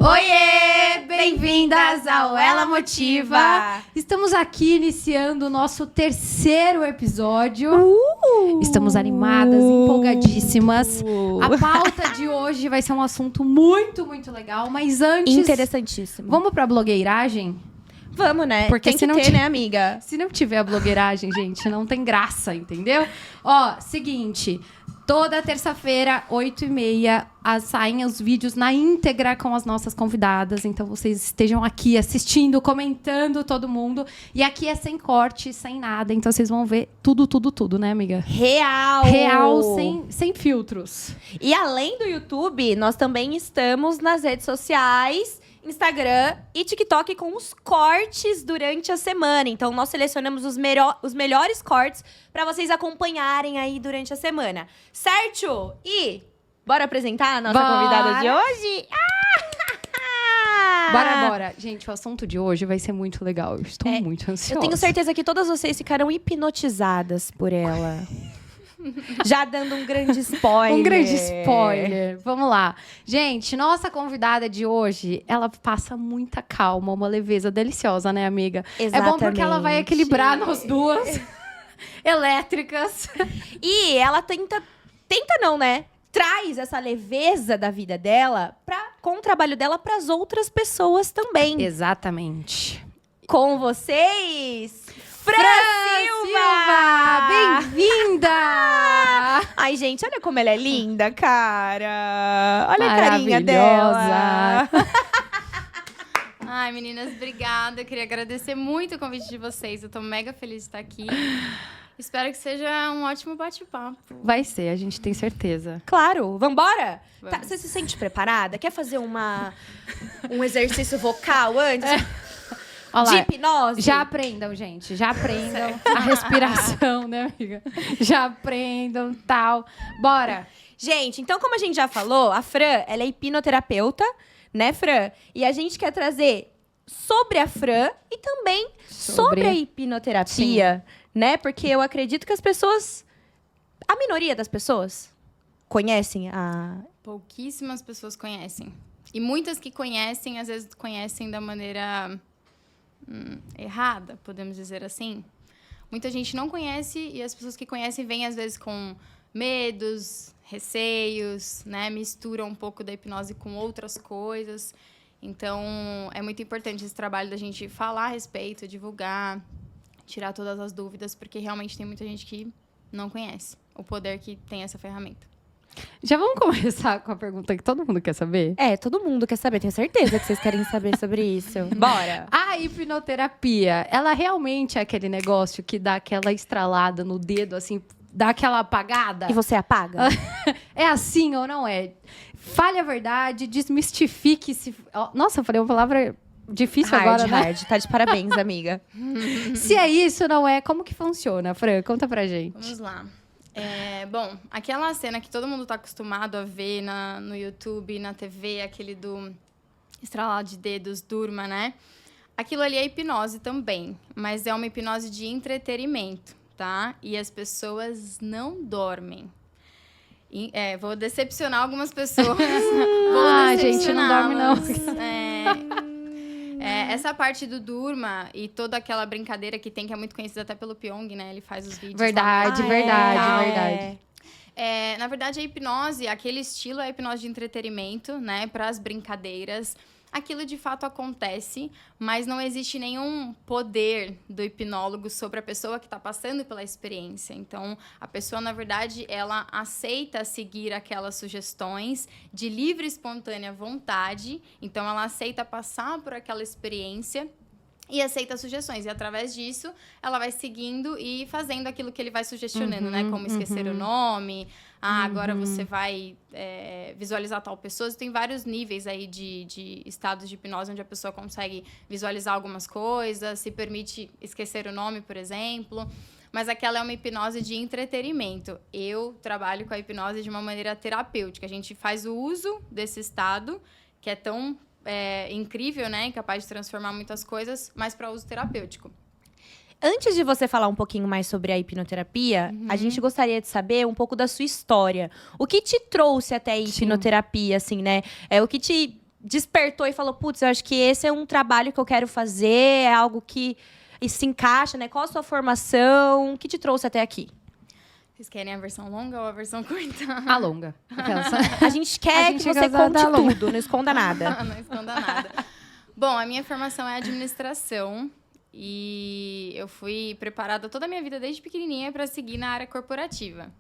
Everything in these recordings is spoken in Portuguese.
Oiê! Bem-vindas ao Ela Motiva! Estamos aqui iniciando o nosso terceiro episódio. Estamos animadas, empolgadíssimas. A pauta de hoje vai ser um assunto muito, muito legal, mas antes... Interessantíssimo. Vamos pra blogueiragem? Vamos, né? Porque tem que ter, né, amiga? Se não tiver a blogueiragem, gente, não tem graça, entendeu? Ó, seguinte... Toda terça-feira, 8h30, saem os vídeos na íntegra com as nossas convidadas. Então, vocês estejam aqui assistindo, comentando, todo mundo. E aqui é sem corte, sem nada. Então, vocês vão ver tudo, né, amiga? Real! Real, sem filtros. E além do YouTube, nós também estamos nas redes sociais... Instagram e TikTok com os cortes durante a semana. Então, nós selecionamos os melhores cortes para vocês acompanharem aí durante a semana. Certo? E bora apresentar a nossa convidada de hoje? Bora. Gente, o assunto de hoje vai ser muito legal. Eu estou muito ansiosa. Eu tenho certeza que todas vocês ficaram hipnotizadas por ela. Já dando um grande spoiler. Vamos lá. Gente, nossa convidada de hoje, ela passa muita calma, uma leveza deliciosa, né, amiga? Exatamente. É bom porque ela vai equilibrar nós duas elétricas. E ela tenta não, né? Traz essa leveza da vida dela com o trabalho dela para as outras pessoas também. Exatamente. Com vocês, Fran Silva! Bem-vinda! Ai, gente, olha como ela é linda, cara. Olha a carinha dela. Ai, meninas, obrigada. Eu queria agradecer muito o convite de vocês. Eu tô mega feliz de estar aqui. Espero que seja um ótimo bate-papo. Vai ser, a gente tem certeza. Claro, vambora? Vamos. Tá, você se sente preparada? Quer fazer um exercício vocal antes? Olha De lá, hipnose? já aprendam, gente. Já aprendam a respiração, né, amiga? Já aprendam, tal. Bora! Gente, então como a gente já falou, a Fran, ela é hipnoterapeuta, né, Fran? E a gente quer trazer sobre a Fran e também sobre a hipnoterapia, né? Porque eu acredito que a minoria das pessoas conhecem a... Pouquíssimas pessoas conhecem. E muitas que conhecem, às vezes conhecem da maneira errada, podemos dizer assim. Muita gente não conhece e as pessoas que conhecem vêm, às vezes, com medos, receios, né? Misturam um pouco da hipnose com outras coisas. Então, é muito importante esse trabalho da gente falar a respeito, divulgar, tirar todas as dúvidas, porque realmente tem muita gente que não conhece o poder que tem essa ferramenta. Já vamos começar com a pergunta que todo mundo quer saber? Todo mundo quer saber. Tenho certeza que vocês querem saber sobre isso. Bora! A hipnoterapia, ela realmente é aquele negócio que dá aquela estralada no dedo, assim, dá aquela apagada? E você apaga? É assim ou não é? Fale a verdade, desmistifique-se. Nossa, eu falei uma palavra difícil agora, né? Hard. Tá de parabéns, amiga. Se é isso, não é, como que funciona, Fran? Conta pra gente. Vamos lá. Bom, aquela cena que todo mundo está acostumado a ver no YouTube, na TV, aquele do estralar de dedos, durma, né? Aquilo ali é hipnose também, mas é uma hipnose de entretenimento, tá? E as pessoas não dormem. Vou decepcionar algumas pessoas. Gente, não dorme não. Essa parte do Durma e toda aquela brincadeira que tem, que é muito conhecida até pelo Pyong, né? Ele faz os vídeos. Verdade. Na verdade, a hipnose, aquele estilo é a hipnose de entretenimento, né? Para as brincadeiras. Aquilo de fato acontece, mas não existe nenhum poder do hipnólogo sobre a pessoa que está passando pela experiência. Então, a pessoa, na verdade, ela aceita seguir aquelas sugestões de livre e espontânea vontade. Então, ela aceita passar por aquela experiência e aceita sugestões. E, através disso, ela vai seguindo e fazendo aquilo que ele vai sugestionando, né? Como esquecer o nome. Agora você vai visualizar tal pessoa. Tem vários níveis aí de estados de hipnose onde a pessoa consegue visualizar algumas coisas, se permite esquecer o nome, por exemplo. Mas aquela é uma hipnose de entretenimento. Eu trabalho com a hipnose de uma maneira terapêutica. A gente faz o uso desse estado, que é tão incrível, né? Capaz de transformar muitas coisas, mas para uso terapêutico. Antes de você falar um pouquinho mais sobre a hipnoterapia, a gente gostaria de saber um pouco da sua história. O que te trouxe até a hipnoterapia, assim, né? O que te despertou e falou, putz, eu acho que esse é um trabalho que eu quero fazer, é algo que se encaixa, né? Qual a sua formação? O que te trouxe até aqui? Vocês querem a versão longa ou a versão curta? A longa. A gente quer que você conte tudo, não esconda nada. Não esconda nada. Bom, a minha formação é administração. E eu fui preparada toda a minha vida, desde pequenininha, para seguir na área corporativa.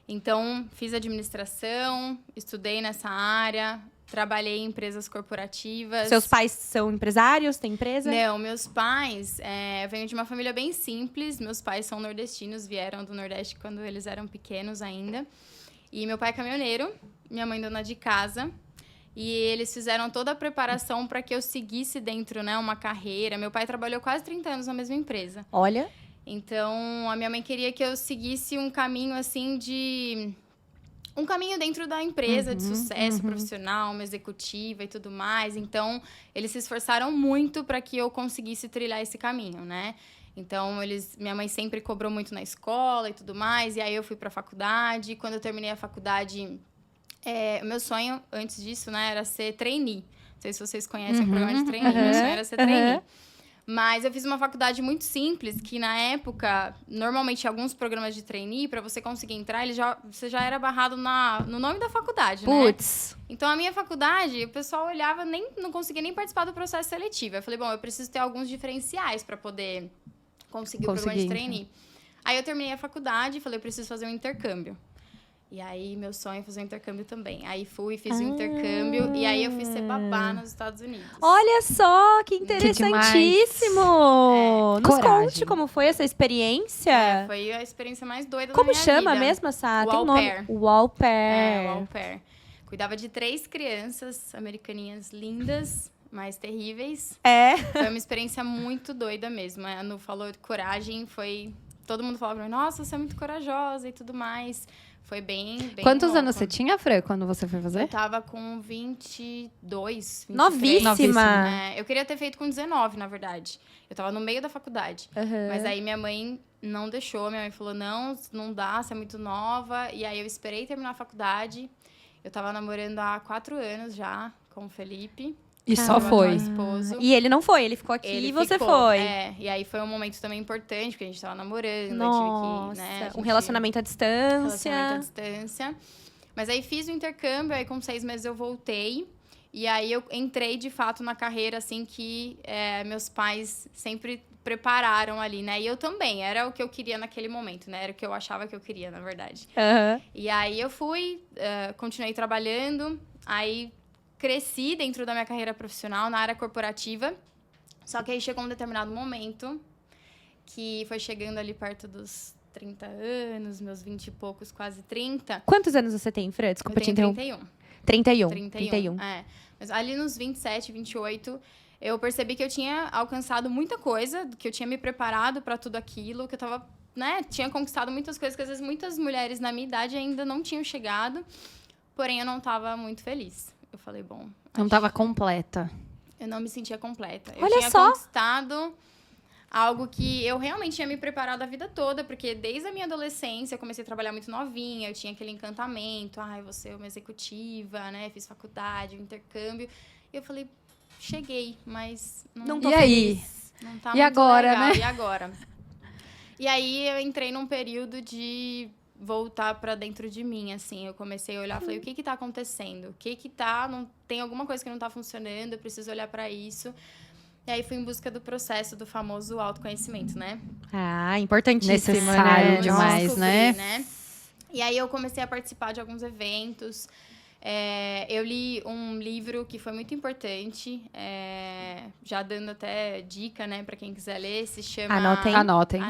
Então, fiz administração, estudei nessa área, trabalhei em empresas corporativas. Seus pais são empresários? Tem empresa? Não, meus pais... eu venho de uma família bem simples. Meus pais são nordestinos, vieram do Nordeste quando eles eram pequenos ainda. E meu pai é caminhoneiro, minha mãe dona de casa. E eles fizeram toda a preparação para que eu seguisse dentro, né, uma carreira. Meu pai trabalhou quase 30 anos na mesma empresa. Olha. Então, a minha mãe queria que eu seguisse um caminho, assim, um caminho dentro da empresa de sucesso profissional, uma executiva e tudo mais. Então, eles se esforçaram muito para que eu conseguisse trilhar esse caminho, né? Então, minha mãe sempre cobrou muito na escola e tudo mais. E aí, eu fui para a faculdade. Quando eu terminei a faculdade... o meu sonho, antes disso, né, era ser trainee. Não sei se vocês conhecem o programa de trainee. Meu sonho era ser trainee. Mas eu fiz uma faculdade muito simples, que na época, normalmente, alguns programas de trainee, para você conseguir entrar, você já era barrado no nome da faculdade, né? Putz. Então, a minha faculdade, o pessoal olhava, não conseguia nem participar do processo seletivo. Eu falei, bom, eu preciso ter alguns diferenciais para poder conseguir o programa de trainee. Aí eu terminei a faculdade e falei, eu preciso fazer um intercâmbio. E aí, meu sonho é fazer um intercâmbio também. Aí fiz o intercâmbio. E aí, eu fui ser babá nos Estados Unidos. Olha só, que interessantíssimo! Nos conte como foi essa experiência. Foi a experiência mais doida da Como minha vida. chama mesmo essa? Tem um nome? Pair. O Au Pair. O Au Pair. Cuidava de 3 crianças americaninhas lindas, mas terríveis. Foi uma experiência muito doida mesmo. A Anu falou de coragem, todo mundo falava pra mim, nossa, você é muito corajosa e tudo mais. Foi bem Quantos louco. anos você tinha, Fran, quando você foi fazer? Eu tava com 22, 23. Novíssima. Eu queria ter feito com 19, na verdade. Eu tava no meio da faculdade. Mas aí minha mãe não deixou. Minha mãe falou, não dá, você é muito nova. E aí eu esperei terminar a faculdade. Eu tava namorando há 4 anos já com o Felipe. E só foi. Esposo. E ele não foi, ele ficou aqui e você foi. E aí foi um momento também importante, porque a gente tava namorando. Nossa, aí tive que, um relacionamento à distância. Mas aí fiz o intercâmbio, aí com 6 meses eu voltei. E aí eu entrei, de fato, na carreira, assim, que meus pais sempre prepararam ali, né? E eu também, era o que eu queria naquele momento, né? Era o que eu achava que eu queria, na verdade. E aí eu fui, continuei trabalhando, aí... Cresci dentro da minha carreira profissional, na área corporativa. Só que aí chegou um determinado momento que foi chegando ali perto dos 30 anos, meus 20 e poucos, quase 30. Quantos anos você tem, Fran? Desculpa te interromper. 31. Mas ali nos 27, 28, eu percebi que eu tinha alcançado muita coisa, que eu tinha me preparado para tudo aquilo, que eu tava, né, tinha conquistado muitas coisas que às vezes muitas mulheres na minha idade ainda não tinham chegado. Porém, eu não estava muito feliz. Eu falei, bom... Não estava completa. Eu não me sentia completa. Olha eu tinha só. conquistado algo que eu realmente tinha me preparado a vida toda, porque desde a minha adolescência eu comecei a trabalhar muito novinha, eu tinha aquele encantamento, você é uma executiva, né? Fiz faculdade, intercâmbio. E eu falei, cheguei, mas não tô feliz. Não tá e muito agora, legal. né? E agora? E aí eu entrei num período de voltar pra dentro de mim, assim. Eu comecei a olhar, falei, o que tá acontecendo? O que tá... Não, tem alguma coisa que não tá funcionando, eu preciso olhar pra isso. E aí, fui em busca do processo do famoso autoconhecimento, né? Importantíssimo, necessário né? demais, né? E aí, eu comecei a participar de alguns eventos. Eu li um livro que foi muito importante, já dando até dica, né, pra quem quiser ler, se chama... Anotem. Anotem.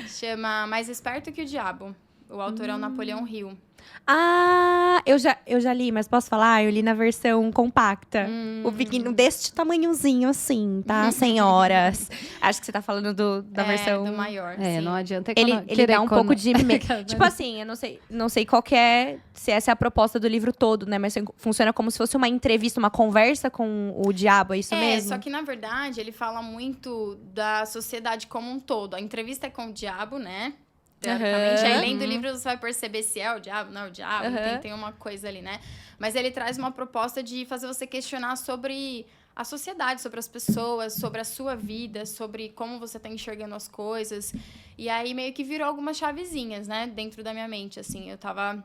Chama Mais Esperto que o Diabo. O autor é o Napoleão Hill. Ah, eu já li, mas posso falar? Eu li na versão compacta. O pequeno, deste tamanhozinho assim, tá? 100 horas. Acho que você tá falando da versão... do maior, É, sim. não adianta Ele querer dá um pouco de... Aquela- tipo assim, eu não sei qual que é... Se essa é a proposta do livro todo, né? Mas funciona como se fosse uma entrevista, uma conversa com o diabo, é isso mesmo? Só que, na verdade, ele fala muito da sociedade como um todo. A entrevista é com o diabo, né? Teoricamente. Aham. Aí, lendo o livro, você vai perceber se é o diabo, não é o diabo. Aham. Tem uma coisa ali, né? Mas ele traz uma proposta de fazer você questionar sobre a sociedade, sobre as pessoas, sobre a sua vida, sobre como você tá enxergando as coisas. E aí, meio que virou algumas chavezinhas, né? Dentro da minha mente, assim. Eu tava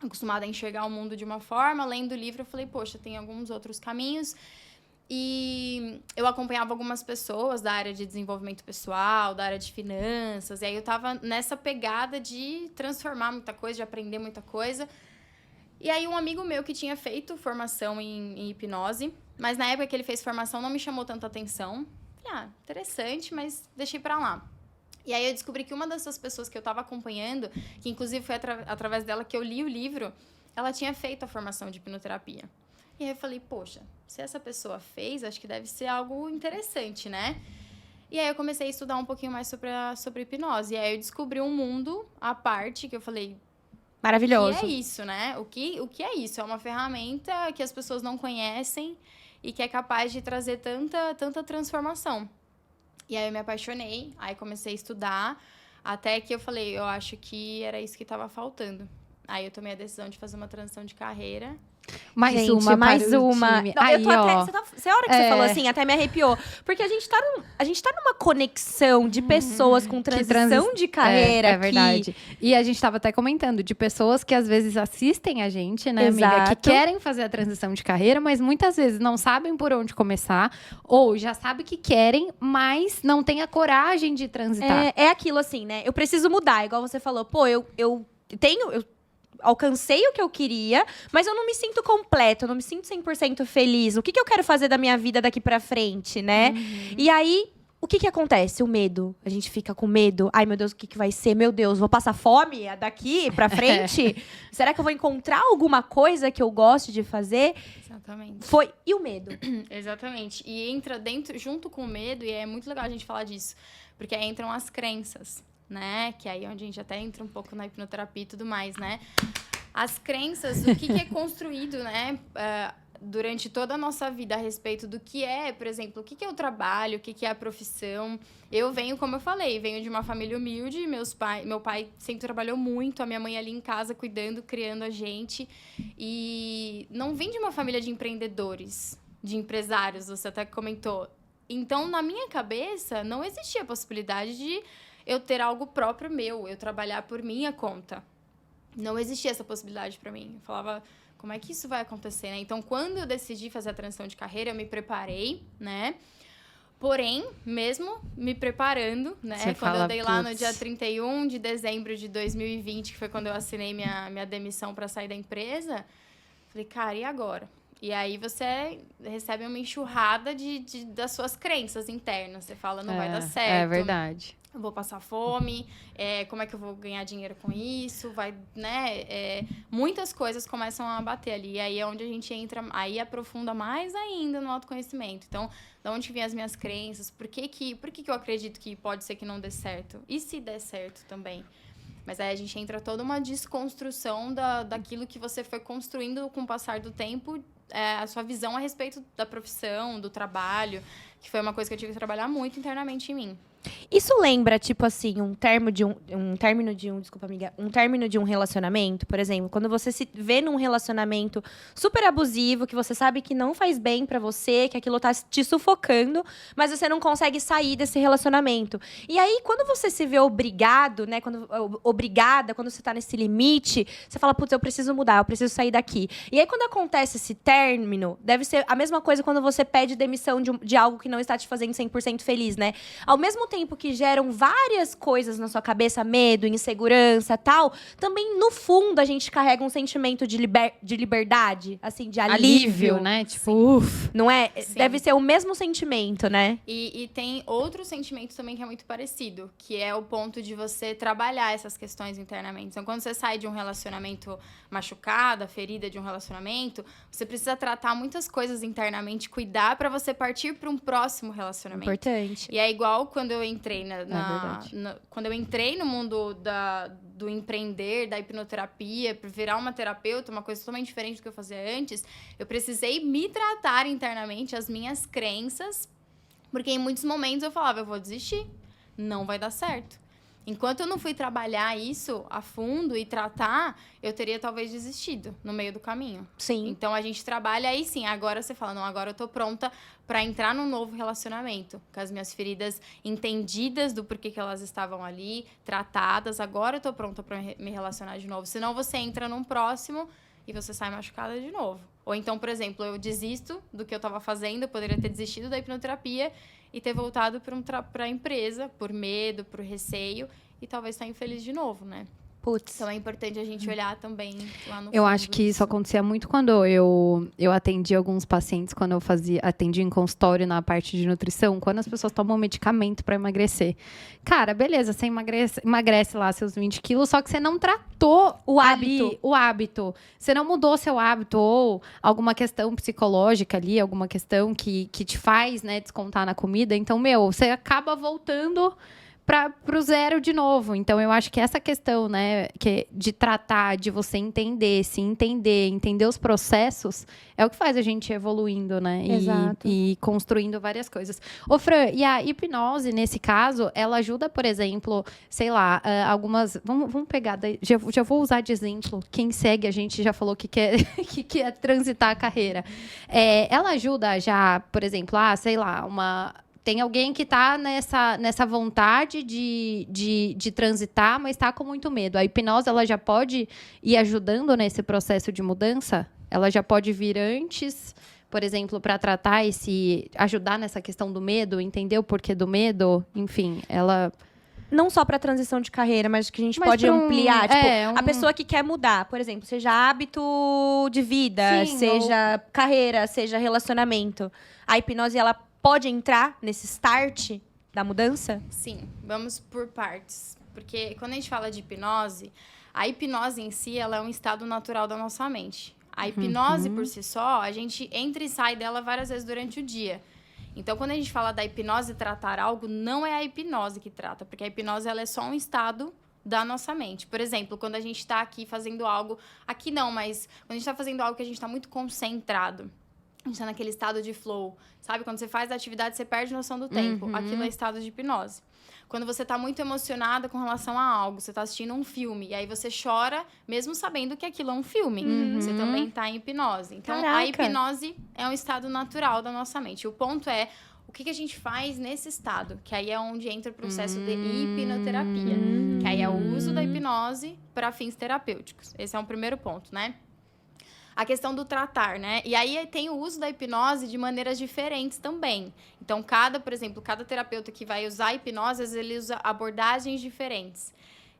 acostumada a enxergar o mundo de uma forma. Lendo o livro, eu falei, poxa, tem alguns outros caminhos. E eu acompanhava algumas pessoas da área de desenvolvimento pessoal, da área de finanças. E aí eu tava nessa pegada de transformar muita coisa, de aprender muita coisa. E aí um amigo meu que tinha feito formação em hipnose, mas na época que ele fez formação não me chamou tanta atenção. Falei, interessante, mas deixei pra lá. E aí eu descobri que uma dessas pessoas que eu tava acompanhando, que inclusive foi através dela que eu li o livro, ela tinha feito a formação de hipnoterapia. E aí eu falei, poxa, se essa pessoa fez, acho que deve ser algo interessante, né? E aí eu comecei a estudar um pouquinho mais sobre hipnose. E aí eu descobri um mundo à parte, que eu falei, Maravilhoso. o que é isso, né? O que é isso? É uma ferramenta que as pessoas não conhecem e que é capaz de trazer tanta transformação. E aí eu me apaixonei, aí comecei a estudar, até que eu falei, eu acho que era isso que estava faltando. Aí eu tomei a decisão de fazer uma transição de carreira. Mais Gente, uma mais para o uma. time. Não, Aí, eu tô ó. até, a hora que você falou assim, até me arrepiou. Porque a gente tá numa conexão de pessoas com transição de carreira. É verdade. E a gente tava até comentando de pessoas que às vezes assistem a gente, né, amiga? Exato. Que querem fazer a transição de carreira, mas muitas vezes não sabem por onde começar. Ou já sabem que querem, mas não têm a coragem de transitar. É aquilo assim, né? Eu preciso mudar, igual você falou. Pô, eu alcancei o que eu queria, mas eu não me sinto completo, eu não me sinto 100% feliz. O que eu quero fazer da minha vida daqui pra frente, né? E aí, o que acontece? O medo. A gente fica com medo. Ai, meu Deus, o que vai ser? Meu Deus, vou passar fome daqui pra frente? Será que eu vou encontrar alguma coisa que eu goste de fazer? Exatamente. E o medo? Exatamente. E entra junto com o medo, e é muito legal a gente falar disso, porque aí entram as crenças, né? Que aí é onde a gente até entra um pouco na hipnoterapia e tudo mais, né? As crenças, o que é construído, né? Durante toda a nossa vida a respeito do que é, por exemplo, o que é o trabalho, o que é a profissão. Eu venho, como eu falei, venho de uma família humilde, meu pai sempre trabalhou muito, a minha mãe ali em casa cuidando, criando a gente. E não vim de uma família de empreendedores, de empresários, você até comentou. Então, na minha cabeça, não existia a possibilidade de eu ter algo próprio meu, eu trabalhar por minha conta. Não existia essa possibilidade para mim. Eu falava, como é que isso vai acontecer, né? Então, quando eu decidi fazer a transição de carreira, eu me preparei, né? Porém, mesmo me preparando, né? Você quando eu dei lá no putz. dia 31 de dezembro de 2020, que foi quando eu assinei minha demissão para sair da empresa, falei, cara, e agora? E aí você recebe uma enxurrada das suas crenças internas. Você fala, não vai dar certo. É verdade. Eu vou passar fome, como é que eu vou ganhar dinheiro com isso, né? Muitas coisas começam a bater ali, e aí é onde a gente entra, aí aprofunda mais ainda no autoconhecimento. Então, de onde vêm as minhas crenças, por que eu acredito que pode ser que não dê certo? E se der certo também? Mas aí a gente entra toda uma desconstrução daquilo que você foi construindo com o passar do tempo, a sua visão a respeito da profissão, do trabalho, que foi uma coisa que eu tive que trabalhar muito internamente em mim. Isso lembra, tipo assim, um término de um relacionamento, por exemplo, quando você se vê num relacionamento super abusivo, que você sabe que não faz bem pra você, que aquilo tá te sufocando, mas você não consegue sair desse relacionamento. E aí, quando você se vê obrigado, né, obrigada, quando você tá nesse limite, você fala, putz, eu preciso mudar, eu preciso sair daqui. E aí, quando acontece esse término, deve ser a mesma coisa quando você pede demissão de algo que não está te fazendo 100% feliz, né? Ao mesmo tempo que geram várias coisas na sua cabeça, medo, insegurança, tal, também no fundo a gente carrega um sentimento de liberdade, assim, de alívio, né? Tipo, uff. não é? Sim. Deve ser o mesmo sentimento, né? E tem outro sentimento também que é muito parecido, que é o ponto de você trabalhar essas questões internamente. Então, quando você sai de um relacionamento machucada, ferida de um relacionamento, você precisa tratar muitas coisas internamente, cuidar para você partir para um próximo relacionamento. Importante. E é igual quando eu entrei verdade. quando eu entrei no mundo do empreender, da hipnoterapia, para virar uma terapeuta, uma coisa totalmente diferente do que eu fazia antes, eu precisei me tratar internamente as minhas crenças, porque em muitos momentos eu falava, eu vou desistir, não vai dar certo. Enquanto eu não fui trabalhar isso a fundo e tratar, eu teria talvez desistido no meio do caminho. Sim. Então a gente trabalha aí sim. Agora você fala, não, agora eu tô pronta para entrar num novo relacionamento. Com as minhas feridas entendidas do porquê que elas estavam ali, tratadas. Agora eu tô pronta para me relacionar de novo. Senão você entra num próximo e você sai machucada de novo. Ou então, por exemplo, eu desisto do que eu estava fazendo, eu poderia ter desistido da hipnoterapia e ter voltado para a empresa, por medo, por receio, e talvez estar infeliz de novo, né? Putz. Então é importante a gente olhar também lá no Eu fundo acho que isso acontecia muito quando eu atendi alguns pacientes, quando eu atendi em consultório na parte de nutrição, quando as pessoas tomam medicamento para emagrecer. Cara, beleza, você emagrece lá seus 20 quilos, só que você não tratou O hábito. ali, o hábito. Você não mudou seu hábito ou alguma questão psicológica ali, alguma questão que te faz, né, descontar na comida. Então, você acaba voltando pro zero de novo. Então, eu acho que essa questão, né, de tratar, de você entender, se entender os processos, é o que faz a gente ir evoluindo, né? Exato. E construindo várias coisas. Ô, Fran, e a hipnose, nesse caso, ela ajuda, por exemplo, sei lá, algumas... Vamos pegar... Já vou usar de exemplo. Quem segue a gente já falou que quer, que quer transitar a carreira. Ela ajuda já, por exemplo, sei lá, tem alguém que está nessa vontade de transitar, mas está com muito medo. A hipnose, ela já pode ir ajudando nesse processo de mudança? Ela já pode vir antes, por exemplo, para tratar ajudar nessa questão do medo, entender o porquê do medo? Enfim, ela... Não só para transição de carreira, mas que a gente Mas pode ampliar. Tipo, a um- pessoa que quer mudar, por exemplo, seja hábito de vida, Sim, seja carreira, seja relacionamento. A hipnose, ela pode entrar nesse start da mudança? Sim, vamos por partes. Porque quando a gente fala de hipnose, a hipnose em si, ela é um estado natural da nossa mente. A hipnose por si só, a gente entra e sai dela várias vezes durante o dia. Então, quando a gente fala da hipnose tratar algo, não é a hipnose que trata, porque a hipnose ela é só um estado da nossa mente. Por exemplo, quando a gente está aqui fazendo algo... Aqui não, mas quando a gente está fazendo algo que a gente está muito concentrado, a gente está naquele estado de flow, sabe? Quando você faz a atividade, você perde noção do tempo. Aquilo é estado de hipnose. Quando você está muito emocionada com relação a algo, você está assistindo um filme, e aí você chora, mesmo sabendo que aquilo é um filme. Você também está em hipnose. Então, a Caraca. hipnose é um estado natural da nossa mente. O ponto é, o que a gente faz nesse estado? Que aí é onde entra o processo de hipnoterapia. Que aí é o uso da hipnose para fins terapêuticos. Esse é um primeiro ponto, né? A questão do tratar, né? E aí tem o uso da hipnose de maneiras diferentes também. Então, por exemplo, cada terapeuta que vai usar a hipnose, às vezes ele usa abordagens diferentes.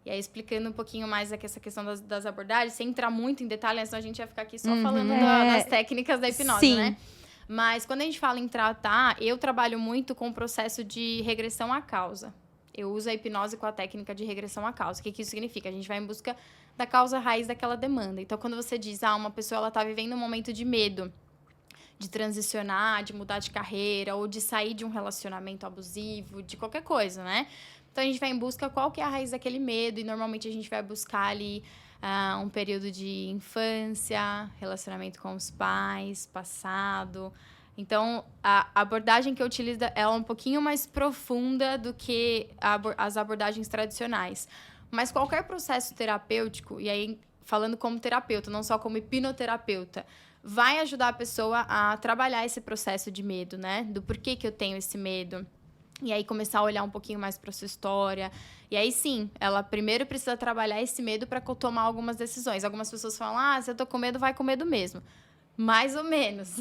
E aí, explicando um pouquinho mais aqui essa questão das abordagens, sem entrar muito em detalhes, senão a gente vai ficar aqui só falando das técnicas da hipnose, Sim. né? Mas quando a gente fala em tratar, eu trabalho muito com o processo de regressão à causa. Eu uso a hipnose com a técnica de regressão à causa. O que isso significa? A gente vai em busca da causa raiz daquela demanda. Então, quando você diz, uma pessoa está vivendo um momento de medo, de transicionar, de mudar de carreira, ou de sair de um relacionamento abusivo, de qualquer coisa, né? Então, a gente vai em busca qual que é a raiz daquele medo, e normalmente a gente vai buscar ali um período de infância, relacionamento com os pais, passado. Então, a abordagem que eu utilizo é um pouquinho mais profunda do que as abordagens tradicionais. Mas qualquer processo terapêutico, e aí falando como terapeuta, não só como hipnoterapeuta, vai ajudar a pessoa a trabalhar esse processo de medo, né? Do porquê que eu tenho esse medo. E aí começar a olhar um pouquinho mais para sua história. E aí sim, ela primeiro precisa trabalhar esse medo para tomar algumas decisões. Algumas pessoas falam, se eu tô com medo, vai com medo mesmo. Mais ou menos.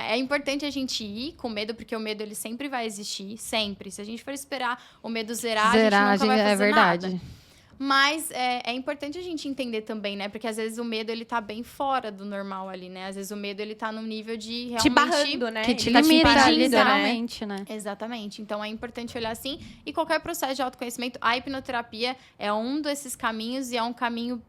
É importante a gente ir com medo, porque o medo ele sempre vai existir, sempre. Se a gente for esperar o medo zerar, a gente nunca vai fazer é verdade. nada. Mas é importante a gente entender também, né? Porque às vezes o medo, ele tá bem fora do normal ali, né? Às vezes o medo, ele tá num nível de realmente... Te barrando, né? Que te Ele tá limita, impedindo, né? literalmente, né? Exatamente. Então, é importante olhar assim. E qualquer processo de autoconhecimento, a hipnoterapia é um desses caminhos e é um caminho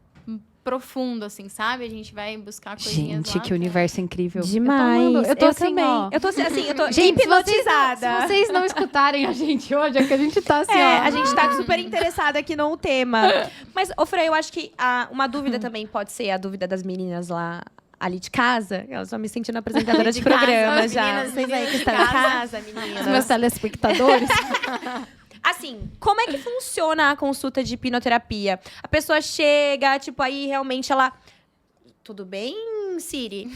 profundo, assim, sabe? A gente vai buscar coisinhas Gente, lá. que universo incrível. Demais. Eu tô assim, também. ó. Eu tô assim, eu tô Gente, hipnotizada. se vocês não escutarem a gente hoje, é que a gente tá assim, ó. A gente tá super interessada aqui no tema. Mas, ô Fran, eu acho que uma dúvida também pode ser a dúvida das meninas lá ali de casa. Elas estão me sentindo apresentadora de casa, programa as já. meninas Vocês aí que de estão em casa. casa, Os meninas. meus telespectadores. Assim, como é que funciona a consulta de hipnoterapia? A pessoa chega, tipo, aí realmente ela... Tudo bem, Siri?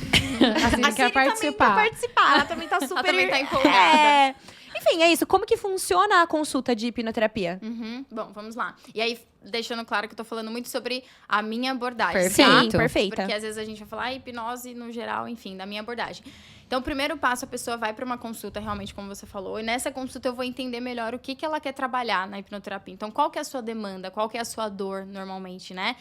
Assim, A quer Siri participar. também quer participar. Ela também tá super... Ela também tá empolgada. É. Enfim, é isso. Como que funciona a consulta de hipnoterapia? Uhum. Bom, vamos lá. E aí, deixando claro que eu tô falando muito sobre a minha abordagem. Perfeito. Tá? Perfeita. Porque às vezes a gente vai falar hipnose no geral, enfim, da minha abordagem. Então, o primeiro passo, a pessoa vai para uma consulta, realmente, como você falou. E nessa consulta eu vou entender melhor o que ela quer trabalhar na hipnoterapia. Então, qual que é a sua demanda? Qual que é a sua dor, normalmente, né?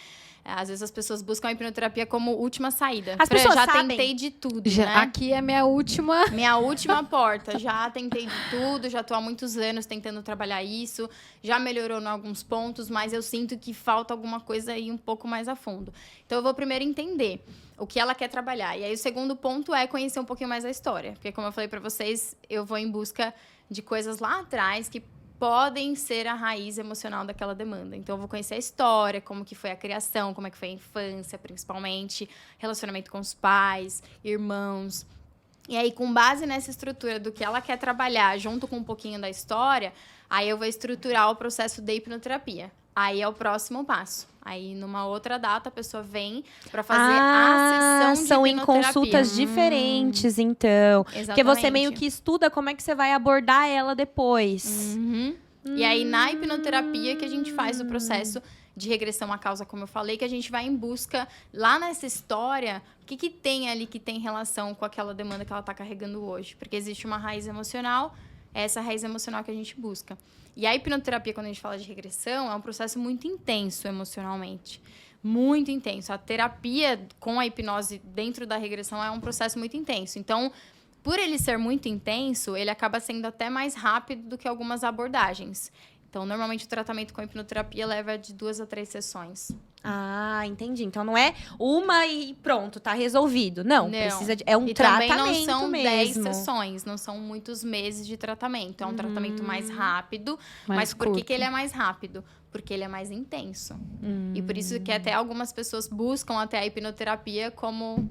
Às vezes as pessoas buscam a hipnoterapia como última saída. As Fran, pessoas já sabem. tentei de tudo, Já, né? aqui é minha última. Minha última porta. Já tentei de tudo, já tô há muitos anos tentando trabalhar isso. Já melhorou em alguns pontos, mas eu sinto que falta alguma coisa aí um pouco mais a fundo. Então, eu vou primeiro entender o que ela quer trabalhar. E aí, o segundo ponto é conhecer um pouquinho mais a história. Porque, como eu falei pra vocês, eu vou em busca de coisas lá atrás que podem ser a raiz emocional daquela demanda. Então, eu vou conhecer a história, como que foi a criação, como é que foi a infância, principalmente, relacionamento com os pais, irmãos. E aí, com base nessa estrutura do que ela quer trabalhar, junto com um pouquinho da história, aí eu vou estruturar o processo de hipnoterapia. Aí é o próximo passo. Aí, numa outra data, a pessoa vem para fazer a sessão de são em hipnoterapia. consultas diferentes, então. Porque você Exatamente. meio que estuda como é que você vai abordar ela depois. Uhum. E aí, na hipnoterapia, que a gente faz o processo de regressão à causa, como eu falei, que a gente vai em busca, lá nessa história, o que tem ali que tem relação com aquela demanda que ela está carregando hoje. Porque existe uma raiz emocional, é essa raiz emocional que a gente busca. E a hipnoterapia, quando a gente fala de regressão, é um processo muito intenso emocionalmente. Muito intenso. A terapia com a hipnose dentro da regressão é um processo muito intenso. Então, por ele ser muito intenso, ele acaba sendo até mais rápido do que algumas abordagens. Então, normalmente, o tratamento com a hipnoterapia leva de 2 a 3 sessões. Ah, entendi. Então não é uma e pronto, tá resolvido. Não, precisa de... É um E tratamento também não são 10 mesmo. sessões, não são muitos meses de tratamento. É um tratamento mais rápido. Mais Mas por que curto. ele é mais rápido? Porque ele é mais intenso. E por isso que até algumas pessoas buscam até a hipnoterapia como...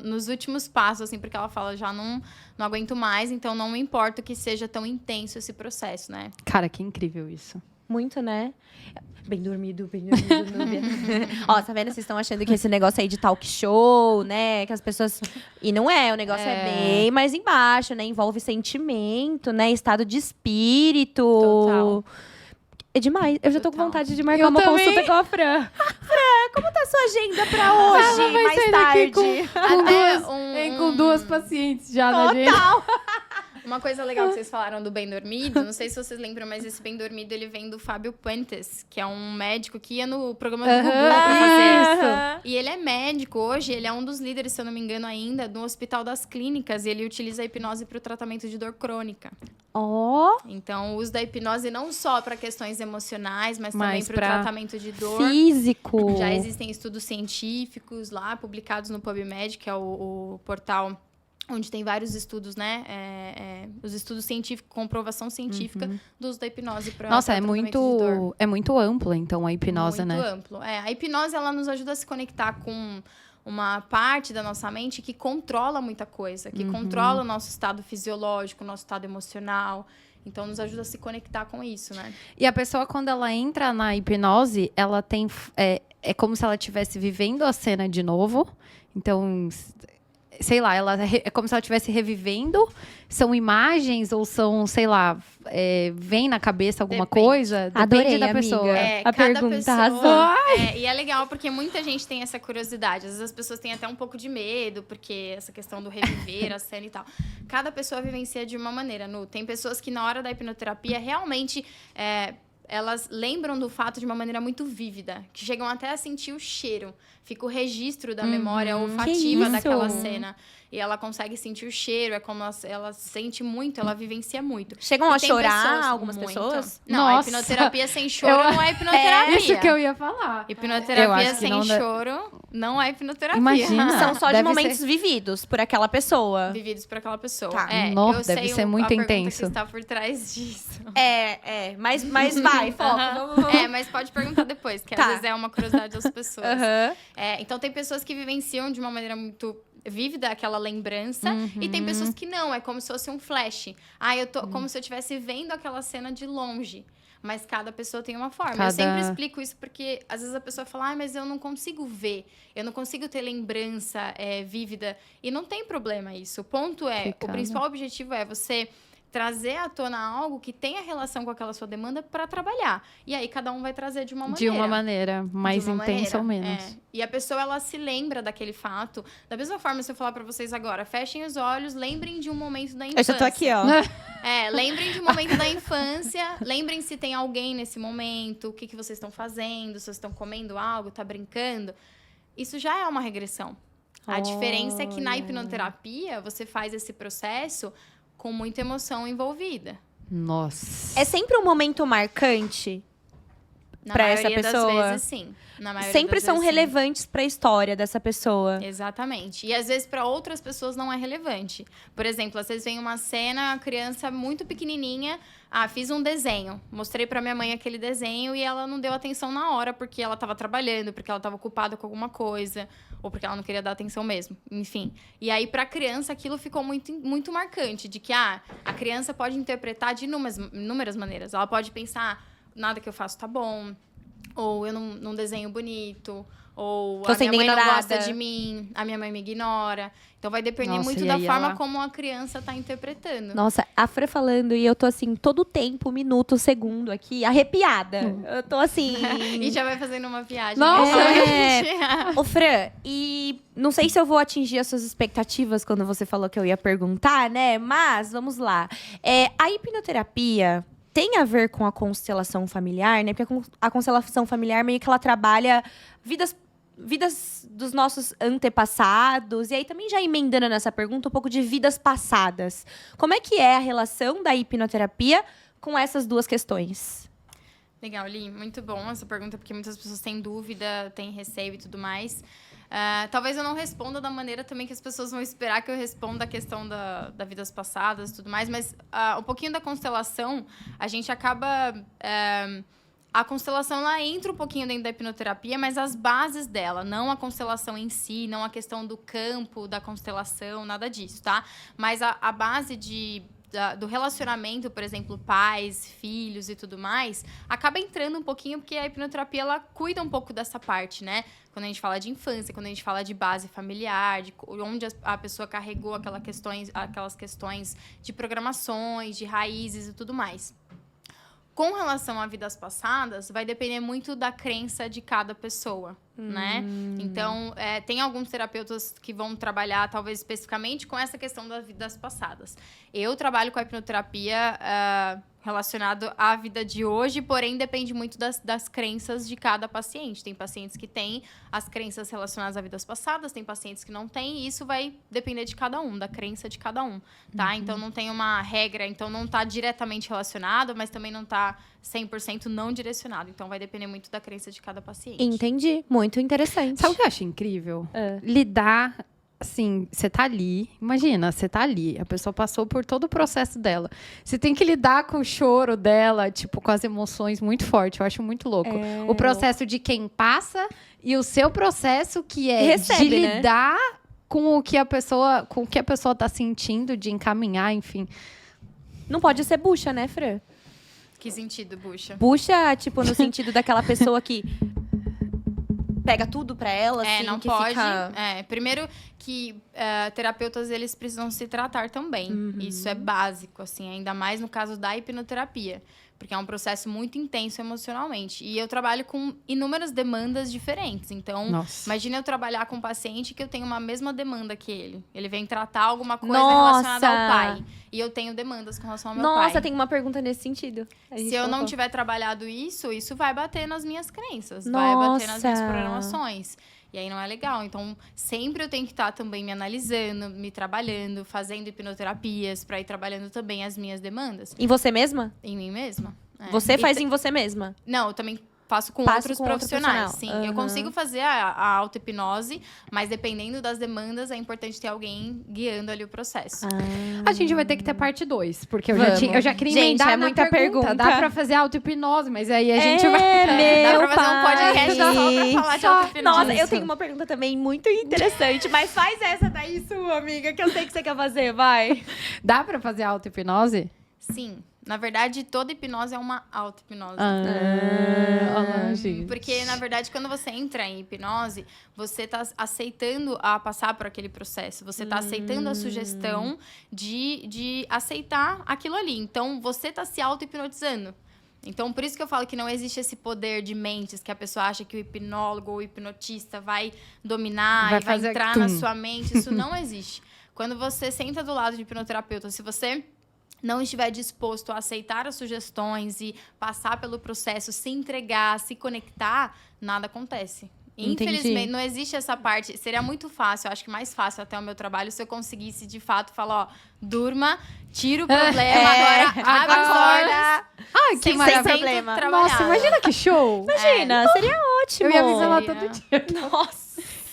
nos últimos passos, assim, porque ela fala, já não aguento mais, então não me importa que seja tão intenso esse processo, né? Cara, que incrível isso. Muito, né? Bem dormido, Núbia. Ó, tá vendo? Vocês estão achando que esse negócio aí de talk show, né? Que as pessoas... E não é, o negócio é bem mais embaixo, né? Envolve sentimento, né? Estado de espírito. Total. É demais. Eu já tô com Total. vontade de marcar Eu uma também. consulta com a Fran. Fran, como tá a sua agenda pra hoje, Ela vai mais sair daqui tarde? com duas pacientes já na agenda. Total. Uma coisa legal que vocês falaram do Bem Dormido, não sei se vocês lembram, mas esse Bem Dormido, ele vem do Fábio Puentes, que é um médico que ia no programa do Gugu pra fazer isso. E ele é médico hoje, ele é um dos líderes, se eu não me engano ainda, do Hospital das Clínicas, e ele utiliza a hipnose para o tratamento de dor crônica. Ó, Então, o uso da hipnose não só para questões emocionais, mas também Mas para o pra tratamento de dor. físico. Já existem estudos científicos lá, publicados no PubMed, que é o portal onde tem vários estudos, né? Os estudos científicos, comprovação científica do uso da hipnose para Nossa, tratamento de dor. é muito ampla, então, a hipnose, Muito né? amplo. A hipnose, ela nos ajuda a se conectar com uma parte da nossa mente que controla muita coisa, que controla o nosso estado fisiológico, o nosso estado emocional. Então, nos ajuda a se conectar com isso, né? E a pessoa, quando ela entra na hipnose, ela tem... É como se ela estivesse vivendo a cena de novo. Então, sei lá, é como se ela estivesse revivendo? São imagens ou são, sei lá, vem na cabeça alguma Depende. coisa? Depende Adorei, da amiga. pessoa. A Cada pergunta pessoa, arrasou. e é legal porque muita gente tem essa curiosidade. Às vezes as pessoas têm até um pouco de medo, porque essa questão do reviver, a cena e tal. Cada pessoa vivencia de uma maneira, Nu. Tem pessoas que na hora da hipnoterapia realmente elas lembram do fato de uma maneira muito vívida, que chegam até a sentir o cheiro. Fica o registro da memória olfativa Que daquela isso? cena. E ela consegue sentir o cheiro, é como ela sente muito, ela vivencia muito. Chegam E a tem chorar pessoas algumas muito. pessoas? Não, a Nossa. hipnoterapia sem choro não é hipnoterapia. Isso que eu ia falar. Eu Hipnoterapia acho que sem não dá- choro não é hipnoterapia. Imagina. São só de Deve momentos ser- vividos por aquela pessoa. Vividos por aquela pessoa. Tá. Nossa, eu deve sei ser muito a pergunta intenso. que está por trás disso. Mas vai, foco. Vamos. Mas pode perguntar depois, que Tá. às vezes é uma curiosidade das pessoas. Aham. Então tem pessoas que vivenciam de uma maneira muito vívida aquela lembrança e tem pessoas que não, é como se fosse um flash. Eu tô como se eu estivesse vendo aquela cena de longe. Mas cada pessoa tem uma forma. Eu sempre explico isso porque às vezes a pessoa fala, mas eu não consigo ver, eu não consigo ter lembrança vívida. E não tem problema isso. O ponto o principal objetivo é você trazer à tona algo que tenha relação com aquela sua demanda para trabalhar. E aí cada um vai trazer de uma maneira. De uma maneira mais De uma intensa maneira, ou menos. E a pessoa, ela se lembra daquele fato. Da mesma forma, se eu falar pra vocês agora, fechem os olhos, lembrem de um momento da infância. Eu já tô aqui, ó. Lembrem de um momento da infância. Lembrem se tem alguém nesse momento, o que vocês estão fazendo, se vocês estão comendo algo, tá brincando. Isso já é uma regressão. A diferença é que na hipnoterapia, você faz esse processo com muita emoção envolvida. Nossa. É sempre um momento marcante? Na Pra essa maioria pessoa. das vezes, sim. Na maioria Sempre das são vezes, sim. relevantes pra história dessa pessoa. Exatamente. E às vezes para outras pessoas não é relevante. Por exemplo, às vezes vem uma cena, a criança muito pequenininha, fiz um desenho, mostrei para minha mãe aquele desenho e ela não deu atenção na hora porque ela estava trabalhando, porque ela estava ocupada com alguma coisa, ou porque ela não queria dar atenção mesmo, enfim. E aí para a criança aquilo ficou muito, muito marcante, de que a criança pode interpretar de inúmeras maneiras. Ela pode pensar, nada que eu faço tá bom, ou eu não desenho bonito, ou Tô a minha sendo mãe não ignorada. gosta de mim, a minha mãe me ignora. Então vai depender Nossa, muito e da aí forma ela- como a criança tá interpretando. Nossa, a Fran falando e eu tô assim, todo o tempo, minuto, segundo aqui, arrepiada. Eu tô assim... E já vai fazendo uma viagem. Nossa, mentalmente. Ô, Fran, e não sei se eu vou atingir as suas expectativas quando você falou que eu ia perguntar, né? Mas, vamos lá. A hipnoterapia tem a ver com a constelação familiar, né? Porque a constelação familiar meio que ela trabalha vidas dos nossos antepassados. E aí, também já emendando nessa pergunta, um pouco de vidas passadas. Como é que é a relação da hipnoterapia com essas duas questões? Legal, Li. Muito bom essa pergunta, porque muitas pessoas têm dúvida, têm receio e tudo mais. Talvez eu não responda da maneira também que as pessoas vão esperar que eu responda a questão da vidas passadas e tudo mais, mas um pouquinho da constelação, a gente acaba... a constelação, ela entra um pouquinho dentro da hipnoterapia, mas as bases dela, não a constelação em si, não a questão do campo da constelação, nada disso, tá? Mas a base do relacionamento, por exemplo, pais, filhos e tudo mais, acaba entrando um pouquinho, porque a hipnoterapia, ela cuida um pouco dessa parte, né? Quando a gente fala de infância, quando a gente fala de base familiar, de onde a pessoa carregou aquelas questões de programações, de raízes e tudo mais. Com relação a vidas passadas, vai depender muito da crença de cada pessoa, né? Então, tem alguns terapeutas que vão trabalhar, talvez, especificamente com essa questão das vidas passadas. Eu trabalho com a hipnoterapia relacionado à vida de hoje, porém, depende muito das crenças de cada paciente. Tem pacientes que têm as crenças relacionadas a vidas passadas, tem pacientes que não têm, e isso vai depender de cada um, da crença de cada um, tá? Então, não tem uma regra, então não está diretamente relacionado, mas também não está 100% não direcionado. Então, vai depender muito da crença de cada paciente. Entendi. Muito interessante. Sabe o que eu acho incrível? Lidar, assim, você tá ali, imagina, você tá ali, a pessoa passou por todo o processo dela. Você tem que lidar com o choro dela, tipo, com as emoções muito forte. Eu acho muito louco. O processo de quem passa e o seu processo que é Recebe, de né? lidar com o que a pessoa tá sentindo, de encaminhar, enfim. Não pode ser bucha, né, Fran? Que sentido, Bucha? Bucha, tipo, no sentido daquela pessoa que pega tudo pra ela, assim, não que pode. fica... Primeiro que terapeutas, eles precisam se tratar também. Isso é básico, assim, ainda mais no caso da hipnoterapia. Porque é um processo muito intenso emocionalmente. E eu trabalho com inúmeras demandas diferentes. Então, imagina eu trabalhar com um paciente que eu tenho uma mesma demanda que ele. Ele vem tratar alguma coisa relacionada ao pai. E eu tenho demandas com relação ao meu pai. Nossa, tem uma pergunta nesse sentido. Se eu não tiver trabalhado isso vai bater nas minhas crenças. Vai bater nas minhas programações. E aí não é legal. Então, sempre eu tenho que estar também me analisando, me trabalhando, fazendo hipnoterapias para ir trabalhando também as minhas demandas. Em você mesma? Em mim mesma. Você faz em você mesma? Não, eu também faço com outros profissionais. Sim, eu consigo fazer a auto-hipnose, mas dependendo das demandas, é importante ter alguém guiando ali o processo. A gente vai ter que ter parte 2, porque eu já queria Gente, emendar é na muita pergunta. Dá pra fazer auto-hipnose, mas aí a gente vai... Dá pra fazer um podcast só pra falar de auto-hipnose. Nossa, eu tenho uma pergunta também muito interessante, mas faz essa daí sua, amiga, que eu sei que você quer fazer, vai. Dá pra fazer auto-hipnose? Sim. Na verdade, toda hipnose é uma auto-hipnose. Gente. Porque, na verdade, quando você entra em hipnose, você tá aceitando a passar por aquele processo. Você tá aceitando a sugestão de aceitar aquilo ali. Então, você tá se auto-hipnotizando. Então, por isso que eu falo que não existe esse poder de mentes, que a pessoa acha que o hipnólogo ou o hipnotista vai dominar e vai entrar na sua mente. Isso não existe. Quando você senta do lado de hipnoterapeuta, se você não estiver disposto a aceitar as sugestões e passar pelo processo, se entregar, se conectar, nada acontece. Infelizmente, não existe essa parte. Seria muito fácil, eu acho que mais fácil até o meu trabalho, se eu conseguisse, de fato, falar, durma, tira o problema, agora acorda. Ai, que maravilha. Nossa, imagina que show. Imagina, seria ótimo. Eu ia visitar lá todo dia. Nossa.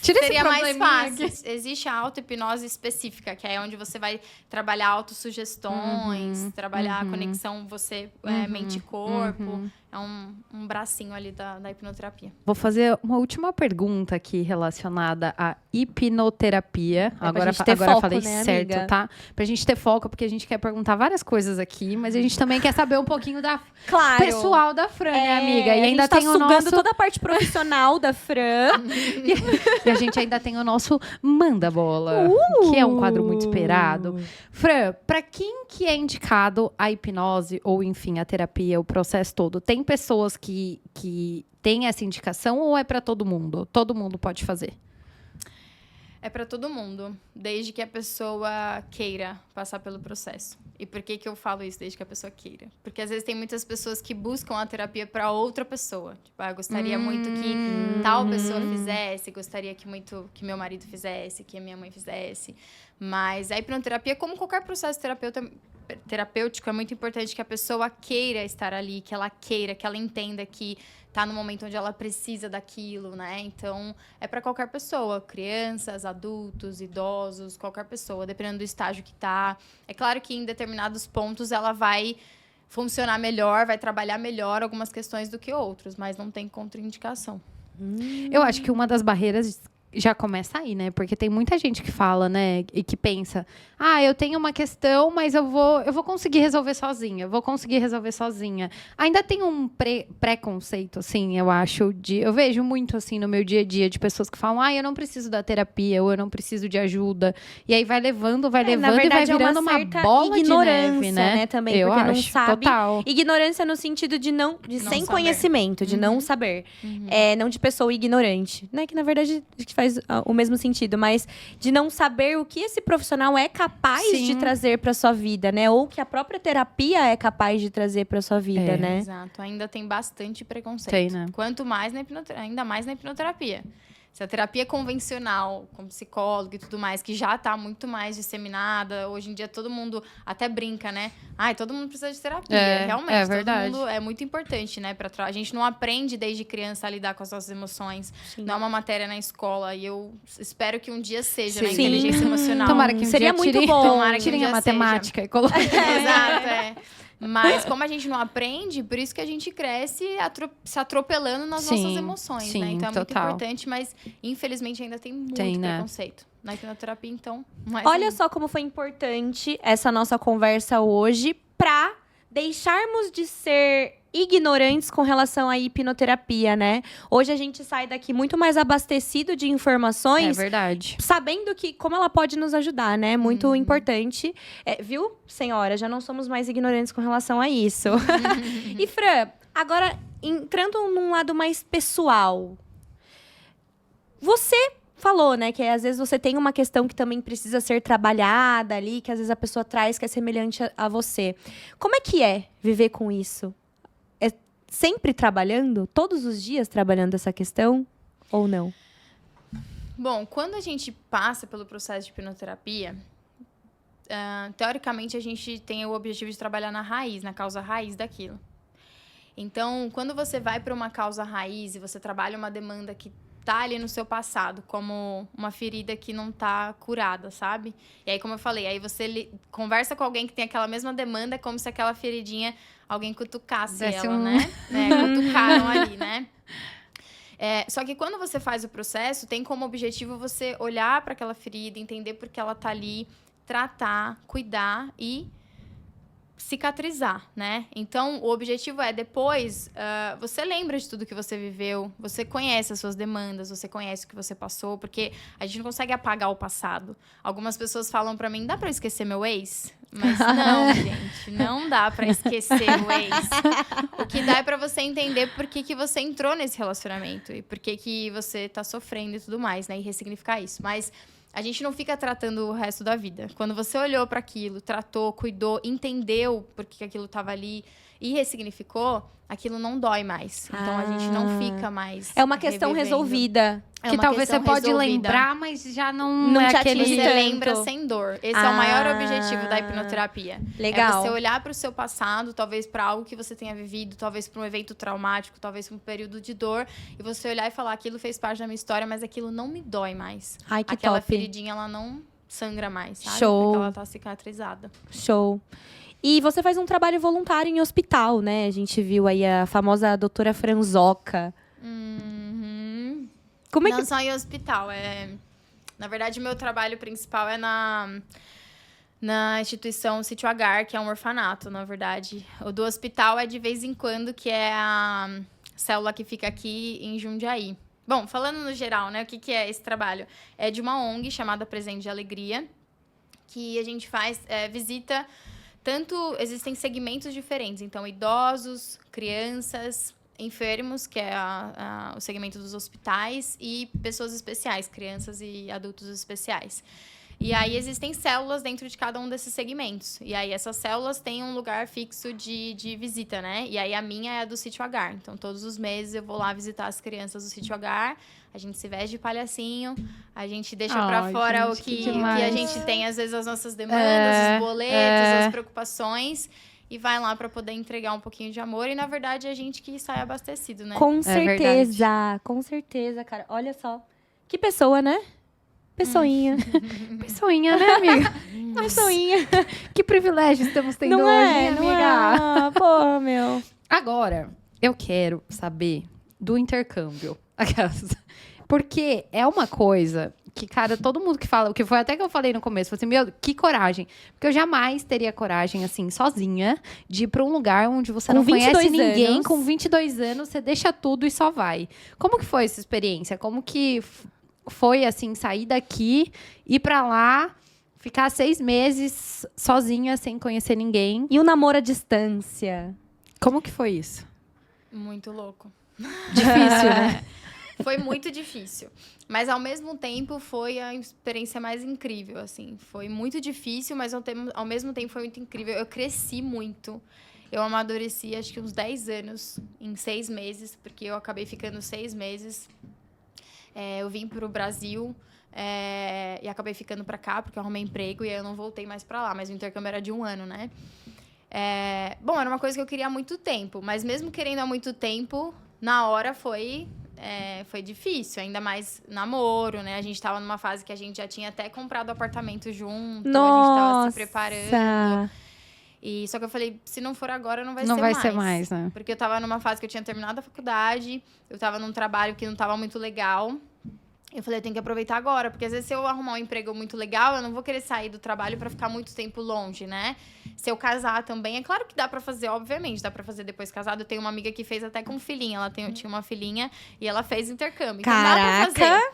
Seria mais fácil. Existe a auto-hipnose específica, que é onde você vai trabalhar autossugestões, trabalhar a conexão mente e corpo. É um bracinho ali da hipnoterapia. Vou fazer uma última pergunta aqui relacionada à hipnoterapia. Agora foco, falei né, certo, amiga? tá? Pra gente ter foco, porque a gente quer perguntar várias coisas aqui, mas a gente também quer saber um pouquinho da pessoal da Fran, né, amiga? E ainda tem o nosso... toda a parte profissional da Fran. E a gente ainda tem o nosso Manda Bola, que é um quadro muito esperado. Fran, pra quem que é indicado a hipnose, ou enfim, a terapia, o processo todo? Tem pessoas que têm essa indicação ou é pra todo mundo? Todo mundo pode fazer? É para todo mundo, desde que a pessoa queira passar pelo processo. E por que eu falo isso, desde que a pessoa queira? Porque às vezes tem muitas pessoas que buscam a terapia para outra pessoa. Tipo, eu gostaria muito que tal pessoa fizesse, gostaria que meu marido fizesse, que a minha mãe fizesse. Mas a hipnoterapia, como qualquer processo terapêutico, é muito importante que a pessoa queira estar ali, que ela queira, que ela entenda que tá no momento onde ela precisa daquilo, né? Então, é para qualquer pessoa, crianças, adultos, idosos, qualquer pessoa, dependendo do estágio que tá. É claro que em determinados pontos ela vai funcionar melhor, vai trabalhar melhor algumas questões do que outros, mas não tem contraindicação. Eu acho que uma das barreiras já começa aí, né? Porque tem muita gente que fala, né? E que pensa, eu tenho uma questão, mas eu vou conseguir resolver sozinha. Ainda tem um preconceito, assim, eu acho, eu vejo muito, assim, no meu dia a dia, de pessoas que falam, eu não preciso da terapia, ou eu não preciso de ajuda. E aí vai levando, verdade, e vai virando uma bola de neve, né? Também, eu porque acho, não sabe. Total. Ignorância no sentido de sem saber. conhecimento, de não saber. Não de pessoa ignorante. Né? Que, na verdade, faz o mesmo sentido, mas de não saber o que esse profissional é capaz de trazer para sua vida, né? Ou que a própria terapia é capaz de trazer para sua vida, né? Exato. Ainda tem bastante preconceito. Tem, né? Quanto mais ainda mais na hipnoterapia. Se a terapia convencional, com psicólogo e tudo mais, que já está muito mais disseminada, hoje em dia todo mundo até brinca, né? Todo mundo precisa de terapia. Realmente, é verdade. Todo mundo é muito importante, né? A gente não aprende desde criança a lidar com as nossas emoções. Sim. Não é uma matéria na escola. E eu espero que um dia seja, né? Sim. Inteligência emocional. Tomara que um Seria dia muito bom. Tomara que um tirem dia a matemática e coloquem. Exato, Mas como a gente não aprende, por isso que a gente cresce se atropelando nas nossas emoções, né? Então é muito importante, mas infelizmente ainda tem muito preconceito. Na hipnoterapia, então... Olha só como foi importante essa nossa conversa hoje pra deixarmos de ser ignorantes com relação à hipnoterapia, né? Hoje a gente sai daqui muito mais abastecido de É informações, verdade. sabendo como ela pode nos ajudar, né? Muito importante. Viu, senhora? Já não somos mais ignorantes com relação a isso. E, Fran, agora, entrando num lado mais pessoal. Você falou, né, que às vezes você tem uma questão que também precisa ser trabalhada ali, que às vezes a pessoa traz que é semelhante a você. Como é que é viver com isso? É sempre trabalhando? Todos os dias trabalhando essa questão? Ou não? Bom, quando a gente passa pelo processo de hipnoterapia, teoricamente a gente tem o objetivo de trabalhar na raiz, na causa raiz daquilo. Então, quando você vai para uma causa raiz e você trabalha uma demanda que tá ali no seu passado, como uma ferida que não tá curada, sabe? E aí, como eu falei, aí você conversa com alguém que tem aquela mesma demanda, como se aquela feridinha, alguém cutucasse ela, né? Cutucaram ali, né? Só que quando você faz o processo, tem como objetivo você olhar para aquela ferida, entender por que ela tá ali, tratar, cuidar e cicatrizar, né? Então, o objetivo é depois, você lembra de tudo que você viveu, você conhece as suas demandas, você conhece o que você passou, porque a gente não consegue apagar o passado. Algumas pessoas falam pra mim, dá pra eu esquecer meu ex? Mas não, gente, não dá pra esquecer o ex. O que dá é pra você entender por que você entrou nesse relacionamento e por que você tá sofrendo e tudo mais, né? E ressignificar isso. Mas a gente não fica tratando o resto da vida. Quando você olhou para aquilo, tratou, cuidou, entendeu por que aquilo estava ali e ressignificou, aquilo não dói mais. Então, a gente não fica mais É uma questão revivendo. resolvida. Que talvez você pode resolvida. lembrar, mas já não Não é te aquele... atinge Você tanto. lembra sem dor. Esse é o maior objetivo da hipnoterapia. Legal. É você olhar para o seu passado, talvez para algo que você tenha vivido, talvez para um evento traumático, talvez para um período de dor, e você olhar e falar, aquilo fez parte da minha história, mas aquilo não me dói mais. Ai, que Aquela top. feridinha, ela não sangra mais, sabe? Show. Porque ela tá cicatrizada. Show. E você faz um trabalho voluntário em hospital, né? A gente viu aí a famosa doutora Franzoca. Como é Não que... só em hospital. Na verdade, o meu trabalho principal é na instituição Sítio Agar, que é um orfanato, na verdade. O do hospital é de vez em quando, que é a célula que fica aqui em Jundiaí. Bom, falando no geral, né? O que é esse trabalho? É de uma ONG chamada Presente de Alegria, que a gente faz visita... Existem segmentos diferentes. Então, idosos, crianças, enfermos, que é o segmento dos hospitais, e pessoas especiais, crianças e adultos especiais. E aí, existem células dentro de cada um desses segmentos. E aí, essas células têm um lugar fixo de visita, né? E aí, a minha é a do Sítio Agar. Então, todos os meses, eu vou lá visitar as crianças do Sítio Agar. A gente se veste de palhacinho. A gente deixa pra fora gente, o que demais. a gente tem, às vezes, as nossas demandas, os boletos, as preocupações. E vai lá pra poder entregar um pouquinho de amor. E, na verdade, é a gente que sai abastecido, né? Com certeza, cara. Olha só. Que pessoa, né? Pessoinha. Pessoinha, né, amiga? Pessoinha. Que privilégio estamos tendo Não hoje, é, hein, não amiga? é. Ah, pô, meu. Agora, eu quero saber do intercâmbio. Aquelas. Porque é uma coisa que, cara, todo mundo que fala, o que foi até que eu falei no começo, falei assim, meu, que coragem. Porque eu jamais teria coragem, assim, sozinha, de ir pra um lugar onde você Com não conhece 22 ninguém, anos. com 22 anos, você deixa tudo e só vai. Como que foi essa experiência? Como que foi, assim, sair daqui, ir pra lá, ficar 6 meses sozinha, sem conhecer ninguém? E o namoro à distância? Como que foi isso? Muito louco. Difícil, né? Foi muito difícil. Mas, ao mesmo tempo, foi a experiência mais incrível, assim. Foi muito difícil, mas, ao mesmo tempo, foi muito incrível. Eu cresci muito. Eu amadureci, acho que uns 10 anos em 6 meses, porque eu acabei ficando 6 meses. Eu vim para o Brasil e acabei ficando para cá, porque eu arrumei emprego e aí eu não voltei mais para lá. Mas o intercâmbio era de 1 ano, né? Bom, era uma coisa que eu queria há muito tempo. Mas mesmo querendo há muito tempo, na hora foi difícil. Ainda mais namoro, né? A gente tava numa fase que a gente já tinha até comprado apartamento junto. Nossa. A gente tava se preparando. Só que eu falei, se não for agora, não vai ser mais. Não vai ser mais, né? Porque eu tava numa fase que eu tinha terminado a faculdade, eu tava num trabalho que não tava muito legal. Eu falei, eu tenho que aproveitar agora, porque às vezes se eu arrumar um emprego muito legal, eu não vou querer sair do trabalho pra ficar muito tempo longe, né? Se eu casar também, é claro que dá pra fazer, obviamente, dá pra fazer depois casado. Eu tenho uma amiga que fez até com filhinha, tinha uma filhinha e ela fez intercâmbio. Então dá pra fazer.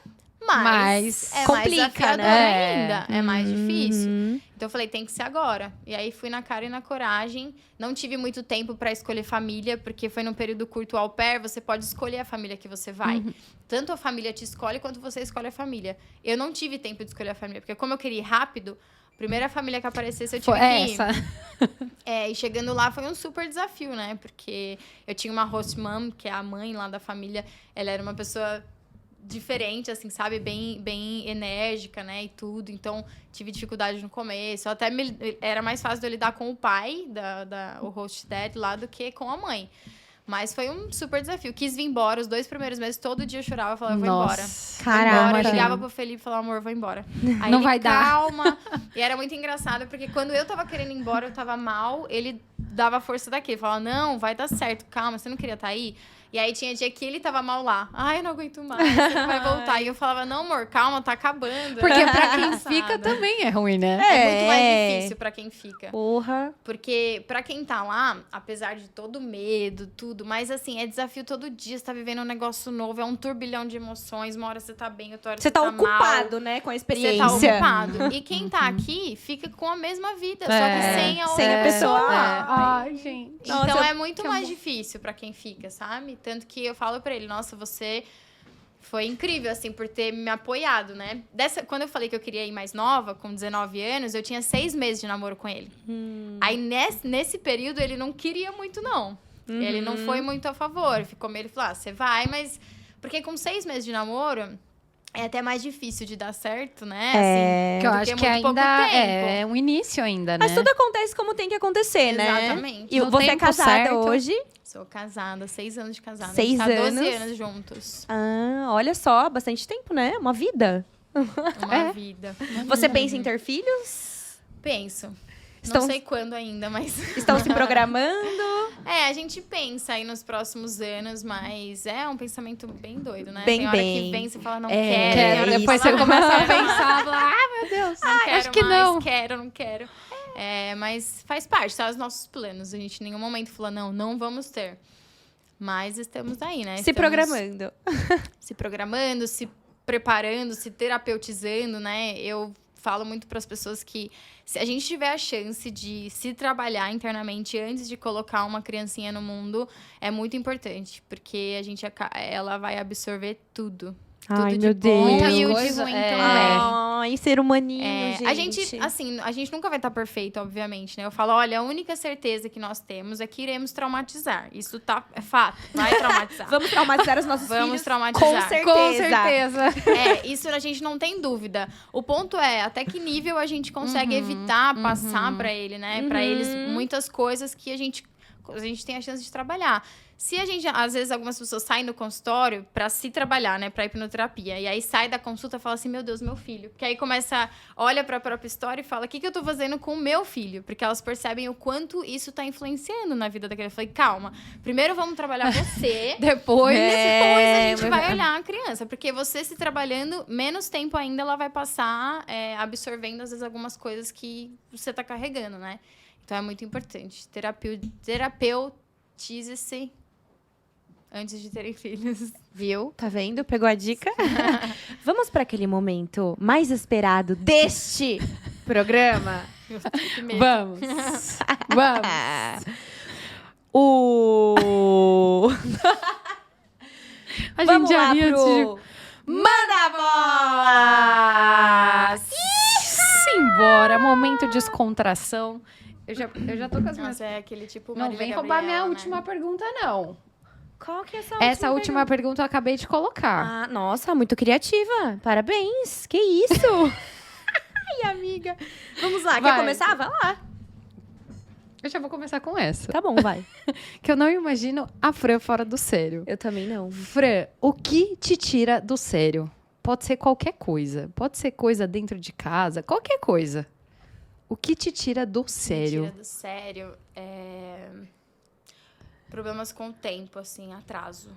Mas é complica, mais desafiador ainda, é mais difícil. Então eu falei, tem que ser agora. E aí fui na cara e na coragem. Não tive muito tempo pra escolher família, porque foi num período curto au pair, você pode escolher a família que você vai. Tanto a família te escolhe, quanto você escolhe a família. Eu não tive tempo de escolher a família, porque como eu queria ir rápido, a primeira família que aparecesse eu tive que ir. Essa. E chegando lá foi um super desafio, né? Porque eu tinha uma host mom, que é a mãe lá da família. Ela era uma pessoa diferente, assim, sabe? Bem enérgica, né? E tudo. Então, tive dificuldade no começo. Era mais fácil de eu lidar com o pai, o host dad lá, do que com a mãe. Mas foi um super desafio. Quis vir embora. Os 2 primeiros meses, todo dia eu chorava. Eu falava, vou embora. Caraca. Eu ligava pro Felipe e falava, amor, vou embora. Aí Não ele, vai dar. calma. E era muito engraçado, porque quando eu tava querendo ir embora, eu tava mal, ele dava força daqui. Ele falava, não, vai dar certo, calma, você não queria estar aí? E aí tinha dia que ele tava mal lá. Ai, eu não aguento mais, você não vai voltar. E eu falava, não, amor, calma, tá acabando. Porque pra quem fica também é ruim, né? É muito mais difícil pra quem fica. Porra. Porque pra quem tá lá, apesar de todo medo, tudo, mas assim, é desafio todo dia. Você tá vivendo um negócio novo, é um turbilhão de emoções. Uma hora você tá bem, outra hora Você tá mal. ocupado, né, com a Você experiência. tá ocupado. E quem tá aqui fica com a mesma vida, só que sem a outra sem a pessoa lá. Ai, gente. Então Nossa, é muito mais difícil pra quem fica, sabe? Tanto que eu falo pra ele, nossa, você foi incrível, assim, por ter me apoiado, né? Quando eu falei que eu queria ir mais nova, com 19 anos, eu tinha 6 meses de namoro com ele. Aí, nesse período, ele não queria muito, não. Ele não foi muito a favor. Ficou meio, ele falou, você vai, mas... Porque com 6 meses de namoro... É até mais difícil de dar certo, né? Assim, Que eu porque acho que muito pouco ainda tempo. é um início ainda, né? Mas tudo acontece como tem que acontecer, né? Exatamente. E No você é tempo casada certo. hoje? Sou casada, 6 anos de casada. 6 a gente tá 12 anos? anos juntos. Ah, olha só, bastante tempo, né? Uma vida. Uma vida. Você pensa em ter filhos? Penso. Estão- Não sei quando ainda, mas... Estão se programando? A gente pensa aí nos próximos anos, mas é um pensamento bem doido, né? Bem, tem hora bem. que vem, você fala, não É, quero. quero. Tem hora que Depois fala, você começa a pensar, fala, meu Deus, não quero acho que mais, não. não quero. Mas faz parte, tá? Os nossos planos. A gente em nenhum momento falou, não vamos ter. Mas estamos aí, né? Se programando. Se programando, se preparando, se terapeutizando, né? Eu falo muito para as pessoas que se a gente tiver a chance de se trabalhar internamente antes de colocar uma criancinha no mundo, é muito importante, porque ela vai absorver tudo. Ai, tudo meu de bom Deus. e o de Coisa, ruim é. também. Ai, ser humaninho, A gente. gente, a gente nunca vai estar perfeito, obviamente, né? Eu falo, olha, a única certeza que nós temos é que iremos traumatizar. Isso é fato, vai traumatizar. Vamos traumatizar os nossos Vamos filhos? traumatizar. Com certeza. Com certeza. Isso a gente não tem dúvida. O ponto é até que nível a gente consegue evitar passar pra ele, né? Pra eles muitas coisas que a gente tem a chance de trabalhar. Se a gente, às vezes, algumas pessoas saem do consultório pra se trabalhar, né? Pra hipnoterapia. E aí sai da consulta e fala assim, meu Deus, meu filho. Porque aí olha pra própria história e fala, o que eu tô fazendo com o meu filho? Porque elas percebem o quanto isso tá influenciando na vida daquele. Eu falei, calma, primeiro vamos trabalhar você. Depois, Depois a gente vai olhar a criança. Porque você se trabalhando, menos tempo ainda ela vai passar absorvendo, às vezes, algumas coisas que você tá carregando, né? Então é muito importante. Terapeutize-se antes de terem filhos. Viu? Tá vendo? Pegou a dica? Vamos para aquele momento mais esperado deste programa? Que medo. vamos. Vamos. O... A Vamos gente já lá ria antes de... pro... Manda bola! Simbora, momento de descontração. Eu já tô com as minhas... Nossa, é aquele tipo Não Marília vem roubar minha Gabriela, né? última pergunta, não. Qual que é Essa última pergunta eu acabei de colocar. Ah, nossa, muito criativa. Parabéns. Que isso? Ai, amiga. Vamos lá. Quer Vai. começar? Vai lá. Eu já vou começar com essa. Tá bom, vai. Que eu não imagino a Fran fora do sério. Eu também não. Fran, o que te tira do sério? Pode ser qualquer coisa. Pode ser coisa dentro de casa, qualquer coisa. O que te tira do sério? Tira do sério. Problemas com o tempo, assim, atraso.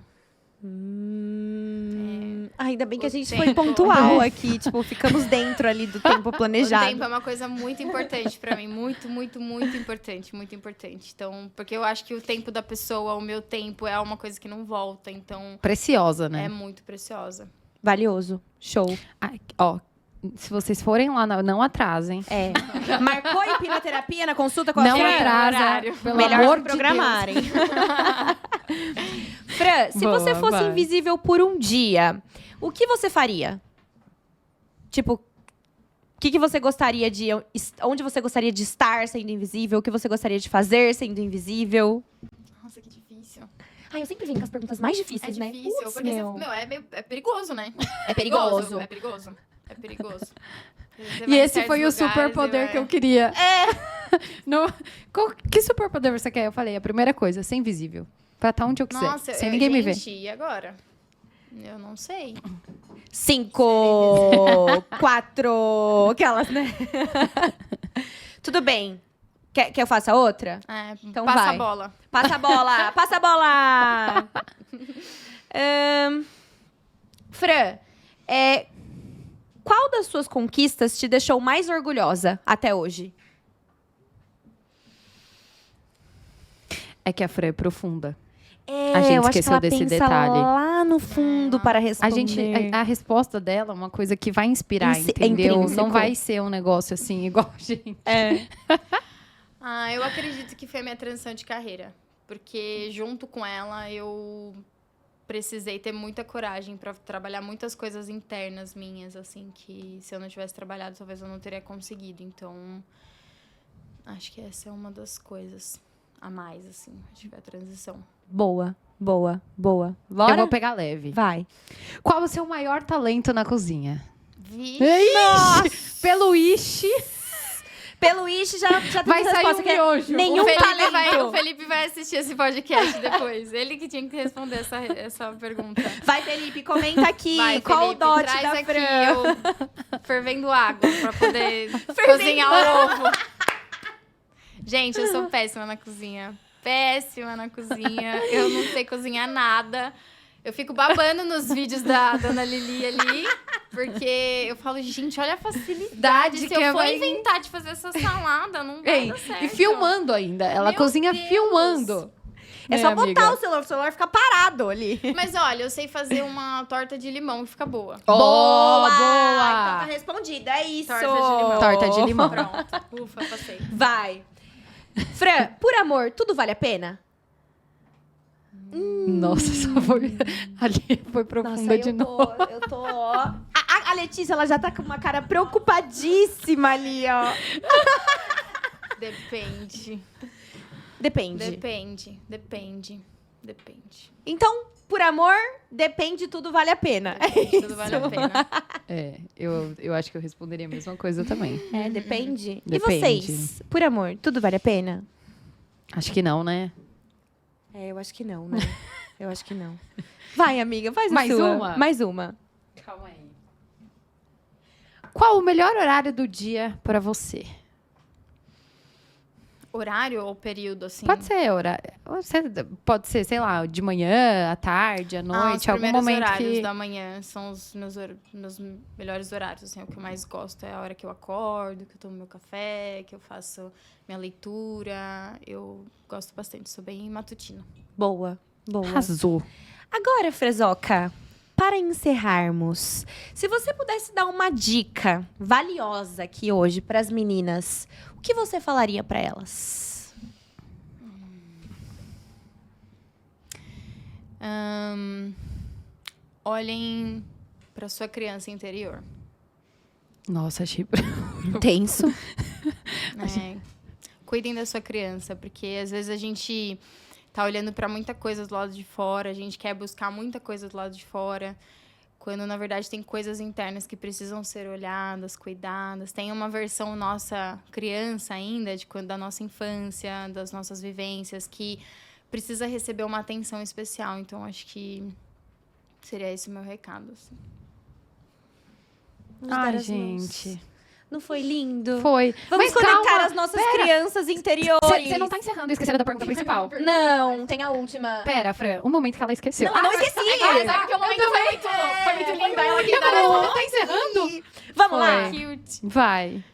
Ainda bem que a O gente tempo. foi pontual aqui. Tipo, ficamos dentro ali do tempo planejado. O tempo é uma coisa muito importante pra mim. Muito, muito, muito importante. Muito importante. Então, porque eu acho que o tempo da pessoa, o meu tempo, é uma coisa que não volta. Então, Preciosa, né? é muito preciosa. Valioso. Show. Ó, se vocês forem lá, não atrasem. É. Marcou hipnoterapia na consulta com a Não Fran? atrasa, horário. pelo Melhor amor se de programarem. Fran, se Boa, você fosse vai. invisível por um dia, o que você faria? Tipo, o que você gostaria de... Onde você gostaria de estar sendo invisível? O que você gostaria de fazer sendo invisível? Nossa, que difícil. Ai, eu sempre venho com as perguntas mais difíceis, É né? difícil, Putz, porque meu. é perigoso, né? É perigoso. É perigoso. É perigoso. Você E vai em esse certos foi o lugares, superpoder você que eu vai- queria. Que superpoder você quer? Eu falei, a primeira coisa, ser invisível. Pra estar onde eu quiser. Nossa, sem ninguém me ver. gente, e agora? Eu não sei. 5, 4... Aquelas, né? Tudo bem. Quer que eu faça outra? É, Então passa vai. a bola. Passa a bola! Passa a bola! Fran, qual das suas conquistas te deixou mais orgulhosa até hoje? É que a Fran é profunda. É, A gente eu acho que esqueceu ela desse pensa detalhe. lá no fundo para responder. A resposta dela é uma coisa que vai inspirar, É entendeu? intrínseco. Não vai ser um negócio assim, igual a gente. Eu acredito que foi a minha transição de carreira. Porque junto com ela, eu precisei ter muita coragem para trabalhar muitas coisas internas minhas, assim, que se eu não tivesse trabalhado, talvez eu não teria conseguido. Então, acho que essa é uma das coisas a mais, assim, acho que foi a transição. Boa, boa, boa. Eu Bora? vou pegar leve. Vai. Qual o seu maior talento na cozinha? Vixe! Ixi, pelo Ishi, Pelo Ishi já tem vai sair resposta um que é miojo. nenhum talento. O Felipe vai assistir esse podcast depois. Ele que tinha que responder essa pergunta. Vai, Felipe, comenta aqui. Vai, qual Felipe, o dote traz da aqui Fran? eu fervendo água pra poder cozinhar o ovo. Gente, eu sou péssima na cozinha. Péssima na cozinha. Eu não sei cozinhar nada. Eu fico babando nos vídeos da Dona Lili ali, porque eu falo, gente, olha a facilidade. Se que eu for vai- inventar de fazer essa salada, não vai Ei, dar certo. e filmando ainda. Ela Meu cozinha Deus. filmando. É só amiga. botar o celular ficar parado ali. Mas olha, eu sei fazer uma torta de limão que fica boa. Boa! Então tá Boa! respondido, é isso. Torta de limão. Torta de limão. Pronto. Ufa, passei. Vai. Fran, por amor, tudo vale a pena? Nossa, só foi... Ali foi profunda de novo. Eu tô, ó. A Letícia, ela já tá com uma cara preocupadíssima ali, ó. Depende. Depende. Depende. Então, por amor, depende, tudo vale a pena. Tudo vale a pena. É, eu acho que eu responderia a mesma coisa também. É, depende. E Depende. vocês? Por amor, tudo vale a pena? Acho que não, né? É, eu acho que não, né? Eu acho que não. Vai, amiga, faz Mais a sua. uma? Mais uma. Calma aí. Qual o melhor horário do dia pra você? Horário ou período, assim? Pode ser horário. Pode ser, sei lá, de manhã, à tarde, à Os noite, algum primeiros momento horários que. da manhã são os meus melhores horários, assim, o que eu mais gosto é a hora que eu acordo, que eu tomo meu café, que eu faço minha leitura. Eu gosto bastante, sou bem matutina. Boa. Arrasou. Agora, Frezoca, para encerrarmos, se você pudesse dar uma dica valiosa aqui hoje para as meninas, o que você falaria para elas? Olhem para sua criança interior. Nossa, achei. Intenso. Cuidem da sua criança, porque às vezes a gente tá olhando para muita coisa do lado de fora, a gente quer buscar muita coisa do lado de fora, quando na verdade tem coisas internas que precisam ser olhadas, cuidadas. Tem uma versão nossa criança ainda, de quando da nossa infância, das nossas vivências, que precisa receber uma atenção especial. Então acho que seria esse o meu recado, assim. Vamos dar Ai, as mãos. gente. Não foi lindo? Foi. Vamos Mas conectar calma, as nossas pera. crianças interiores. Você não tá encerrando e esquecendo da pergunta principal. Não, tem a última. Pera, Fran, um momento que ela esqueceu. Não, eu não esqueci. Sabe que o momento foi muito lindo. Ela quis dar Não, tá encerrando? Vamos lá. Foi. cute. Vai.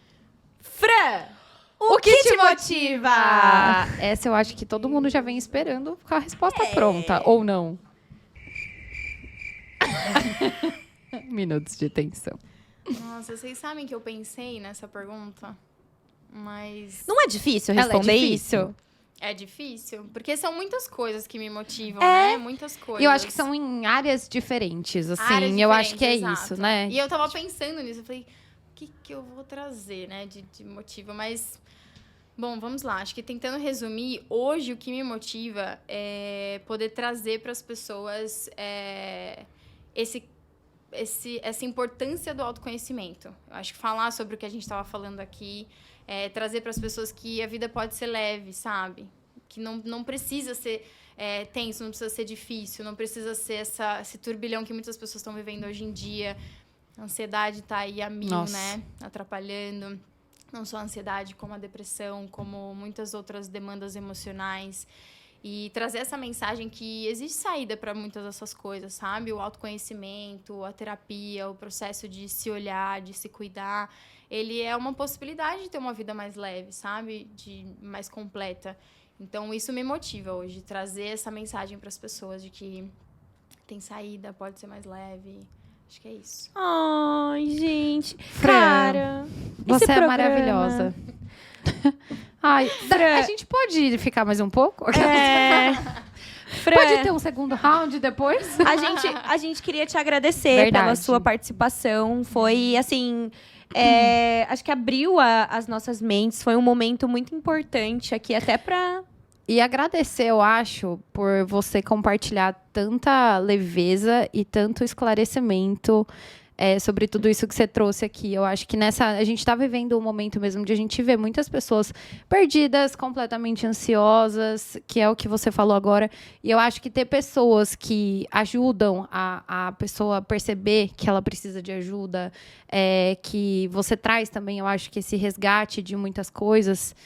Fran, o que te motiva? Essa eu acho que todo mundo já vem esperando com a resposta pronta, ou não? Minutos de tensão. Nossa, vocês sabem que eu pensei nessa pergunta? Mas Não é difícil Ela é responder difícil? isso? é difícil. Porque são muitas coisas que me motivam, É. né? Muitas coisas. E eu acho que são em áreas diferentes, assim. Áreas eu acho que é diferentes, isso, exato. né? E eu tava pensando nisso. Eu falei, o que eu vou trazer, né? De motivo. Mas, bom, vamos lá. Acho que tentando resumir, hoje o que me motiva é poder trazer para as pessoas essa importância do autoconhecimento. Eu acho que falar sobre o que a gente estava falando aqui, trazer para as pessoas que a vida pode ser leve, sabe? Que não precisa ser tenso, não precisa ser difícil, não precisa ser esse turbilhão que muitas pessoas estão vivendo hoje em dia. A ansiedade está aí a mil, Nossa. né? Atrapalhando. Não só a ansiedade, como a depressão, como muitas outras demandas emocionais. E trazer essa mensagem que existe saída para muitas dessas coisas, sabe? O autoconhecimento, a terapia, o processo de se olhar, de se cuidar. Ele é uma possibilidade de ter uma vida mais leve, sabe? Mais completa. Então, isso me motiva hoje, trazer essa mensagem para as pessoas de que tem saída, pode ser mais leve. Acho que é isso. Ai, gente. Fran, Cara, Você esse é programa- maravilhosa. Ai, a gente pode ficar mais um pouco? Fran, Pode ter um segundo round depois? a gente queria te agradecer Verdade. pela sua participação. Foi, assim... acho que abriu as nossas mentes. Foi um momento muito importante aqui, até pra... E agradecer, eu acho, por você compartilhar tanta leveza e tanto esclarecimento sobre tudo isso que você trouxe aqui. Eu acho que a gente está vivendo um momento mesmo de a gente ver muitas pessoas perdidas, completamente ansiosas, que é o que você falou agora. E eu acho que ter pessoas que ajudam a pessoa a perceber que ela precisa de ajuda, que você traz também, eu acho que esse resgate de muitas coisas.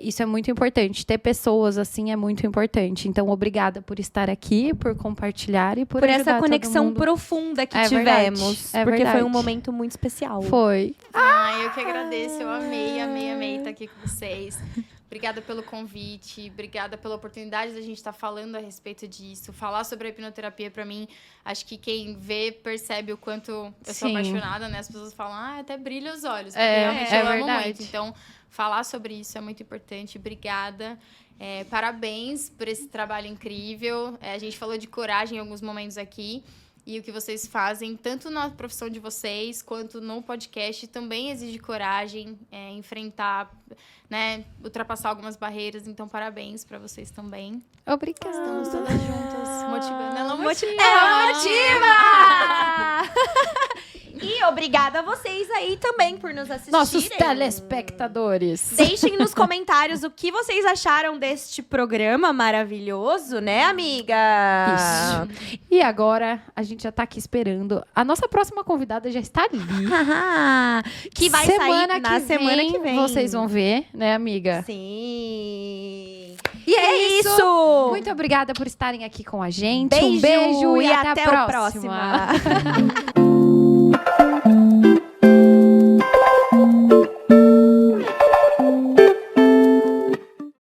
Isso é muito importante. Ter pessoas assim é muito importante. Então, obrigada por estar aqui, por compartilhar e por ajudar essa todo conexão mundo. profunda que É tivemos. verdade, Porque foi verdade. um momento muito especial. Foi. Ai, eu que agradeço. Eu amei estar aqui com vocês. Obrigada pelo convite, obrigada pela oportunidade da gente estar falando a respeito disso. Falar sobre a hipnoterapia, pra mim, acho que quem vê percebe o quanto eu sou Sim. apaixonada, né? As pessoas falam, até brilha os olhos. Porque É, realmente é eu amo verdade. muito. Então, falar sobre isso é muito importante. Obrigada. Parabéns por esse trabalho incrível. A gente falou de coragem em alguns momentos aqui. E o que vocês fazem, tanto na profissão de vocês, quanto no podcast, também exige coragem, enfrentar, né, ultrapassar algumas barreiras. Então, parabéns para vocês também. Obrigada. Estamos todas juntas, motivando. Ela motiva! Ela motiva! E obrigada a vocês aí também por nos assistirem. Nossos telespectadores. Deixem nos comentários o que vocês acharam deste programa maravilhoso, né, amiga? Isso. E agora, a gente já tá aqui esperando. A nossa próxima convidada já está ali. Que vai sair na semana que vem. Vocês vão ver, né, amiga? Sim. E é isso. Muito obrigada por estarem aqui com a gente. Beijo, Um beijo e e até a o próxima. próxima.